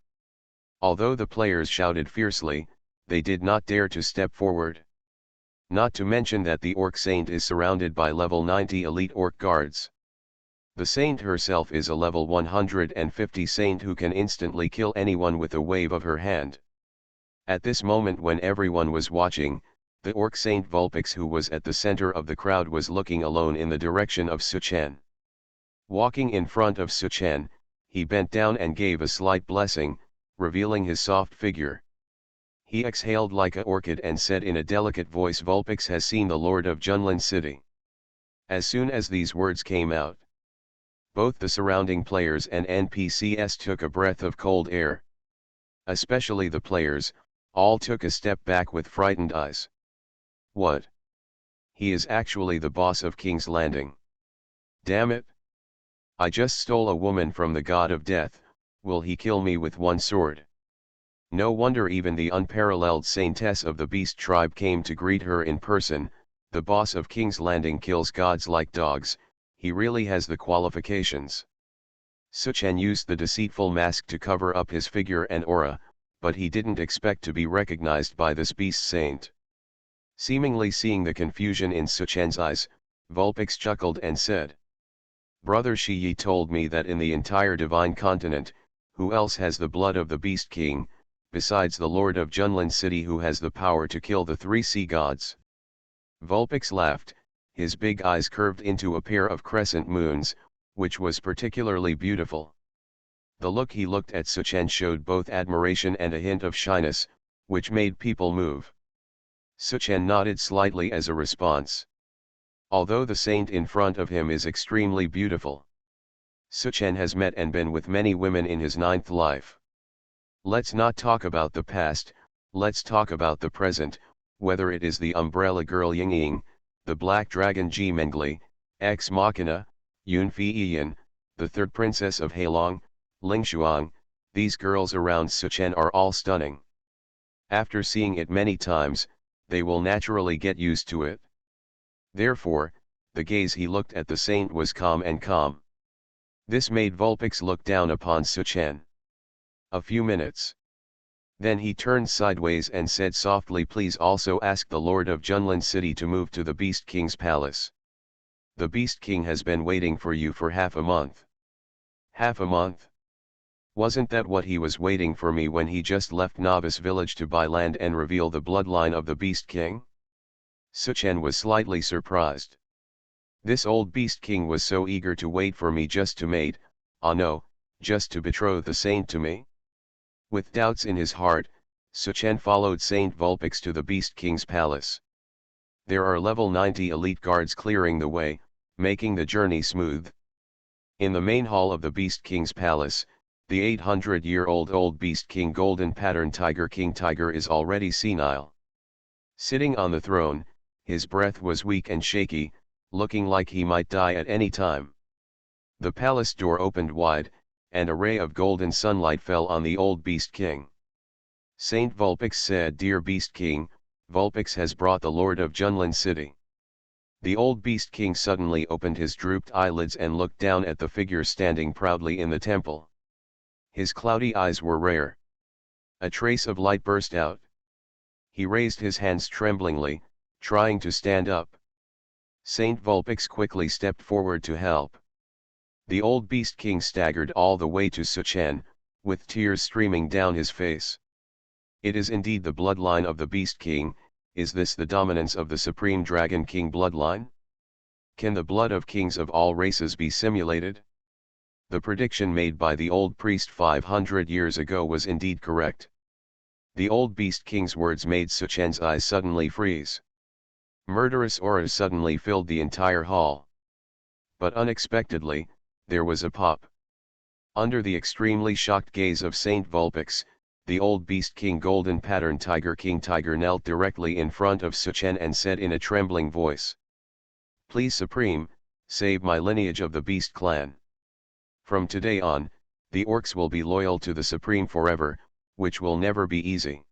Although the players shouted fiercely, they did not dare to step forward. Not to mention that the Orc Saint is surrounded by level 90 elite Orc guards. The saint herself is a level 150 saint who can instantly kill anyone with a wave of her hand. At this moment when everyone was watching, the Orc Saint Vulpix, who was at the center of the crowd, was looking alone in the direction of Suchen. Walking in front of Suchen, he bent down and gave a slight blessing, revealing his soft figure. He exhaled like a orchid and said in a delicate voice, "Vulpix has seen the Lord of Junlin City." As soon as these words came out, both the surrounding players and NPCs took a breath of cold air. Especially the players, all took a step back with frightened eyes. What? He is actually the boss of King's Landing. Damn it! I just stole a woman from the god of death, will he kill me with one sword? No wonder even the unparalleled saintess of the beast tribe came to greet her in person. The boss of King's Landing kills gods like dogs, he really has the qualifications. Suchen used the deceitful mask to cover up his figure and aura, but he didn't expect to be recognized by this beast saint. Seemingly seeing the confusion in Suchen's eyes, Vulpix chuckled and said, "Brother Shi told me that in the entire divine continent, who else has the blood of the beast king, besides the Lord of Junlin City, who has the power to kill the 3 sea gods?" Vulpix laughed, his big eyes curved into a pair of crescent moons, which was particularly beautiful. The look he looked at Suchen showed both admiration and a hint of shyness, which made people move. Suchen nodded slightly as a response. Although the saint in front of him is extremely beautiful, Suchen has met and been with many women in his 9th life. Let's not talk about the past, let's talk about the present, whether it is the umbrella girl Yingying, the black dragon Ji Mengli, Ex Machina, Yun Fi Ian, the 3rd princess of Heilong, Ling Shuang. These girls around Suchen are all stunning. After seeing it many times, they will naturally get used to it. Therefore, the gaze he looked at the saint was calm and calm. This made Vulpix look down upon Suchen. A few minutes. Then he turned sideways and said softly, "Please also ask the Lord of Junlin City to move to the Beast King's palace. The Beast King has been waiting for you for half a month." Half a month? Wasn't that what he was waiting for me when he just left Novice Village to buy land and reveal the bloodline of the Beast King? Suchen was slightly surprised. This old Beast King was so eager to wait for me just to mate, ah no, just to betroth the saint to me? With doubts in his heart, Suchen followed Saint Vulpix to the Beast King's palace. There are level 90 elite guards clearing the way, making the journey smooth. In the main hall of the Beast King's palace, the 800-year-old old Beast King Golden Pattern Tiger King Tiger is already senile. Sitting on the throne, his breath was weak and shaky, looking like he might die at any time. The palace door opened wide, and a ray of golden sunlight fell on the old Beast King. Saint Vulpix said, "Dear Beast King, Vulpix has brought the Lord of Junlin City." The old Beast King suddenly opened his drooped eyelids and looked down at the figure standing proudly in the temple. His cloudy eyes were rare. A trace of light burst out. He raised his hands tremblingly, trying to stand up. Saint Vulpix quickly stepped forward to help. The old Beast King staggered all the way to Suchen, with tears streaming down his face. It is indeed the bloodline of the Beast King. Is this the dominance of the Supreme Dragon King bloodline? Can the blood of kings of all races be simulated? The prediction made by the old priest 500 years ago was indeed correct. The old beast king's words made Suchen's eyes suddenly freeze. Murderous auras suddenly filled the entire hall. But unexpectedly, there was a pop. Under the extremely shocked gaze of Saint Vulpix, the old beast king Golden Pattern Tiger King Tiger knelt directly in front of Suchen and said in a trembling voice, "Please Supreme, save my lineage of the beast clan. From today on, the orcs will be loyal to the Supreme forever, which will never be easy."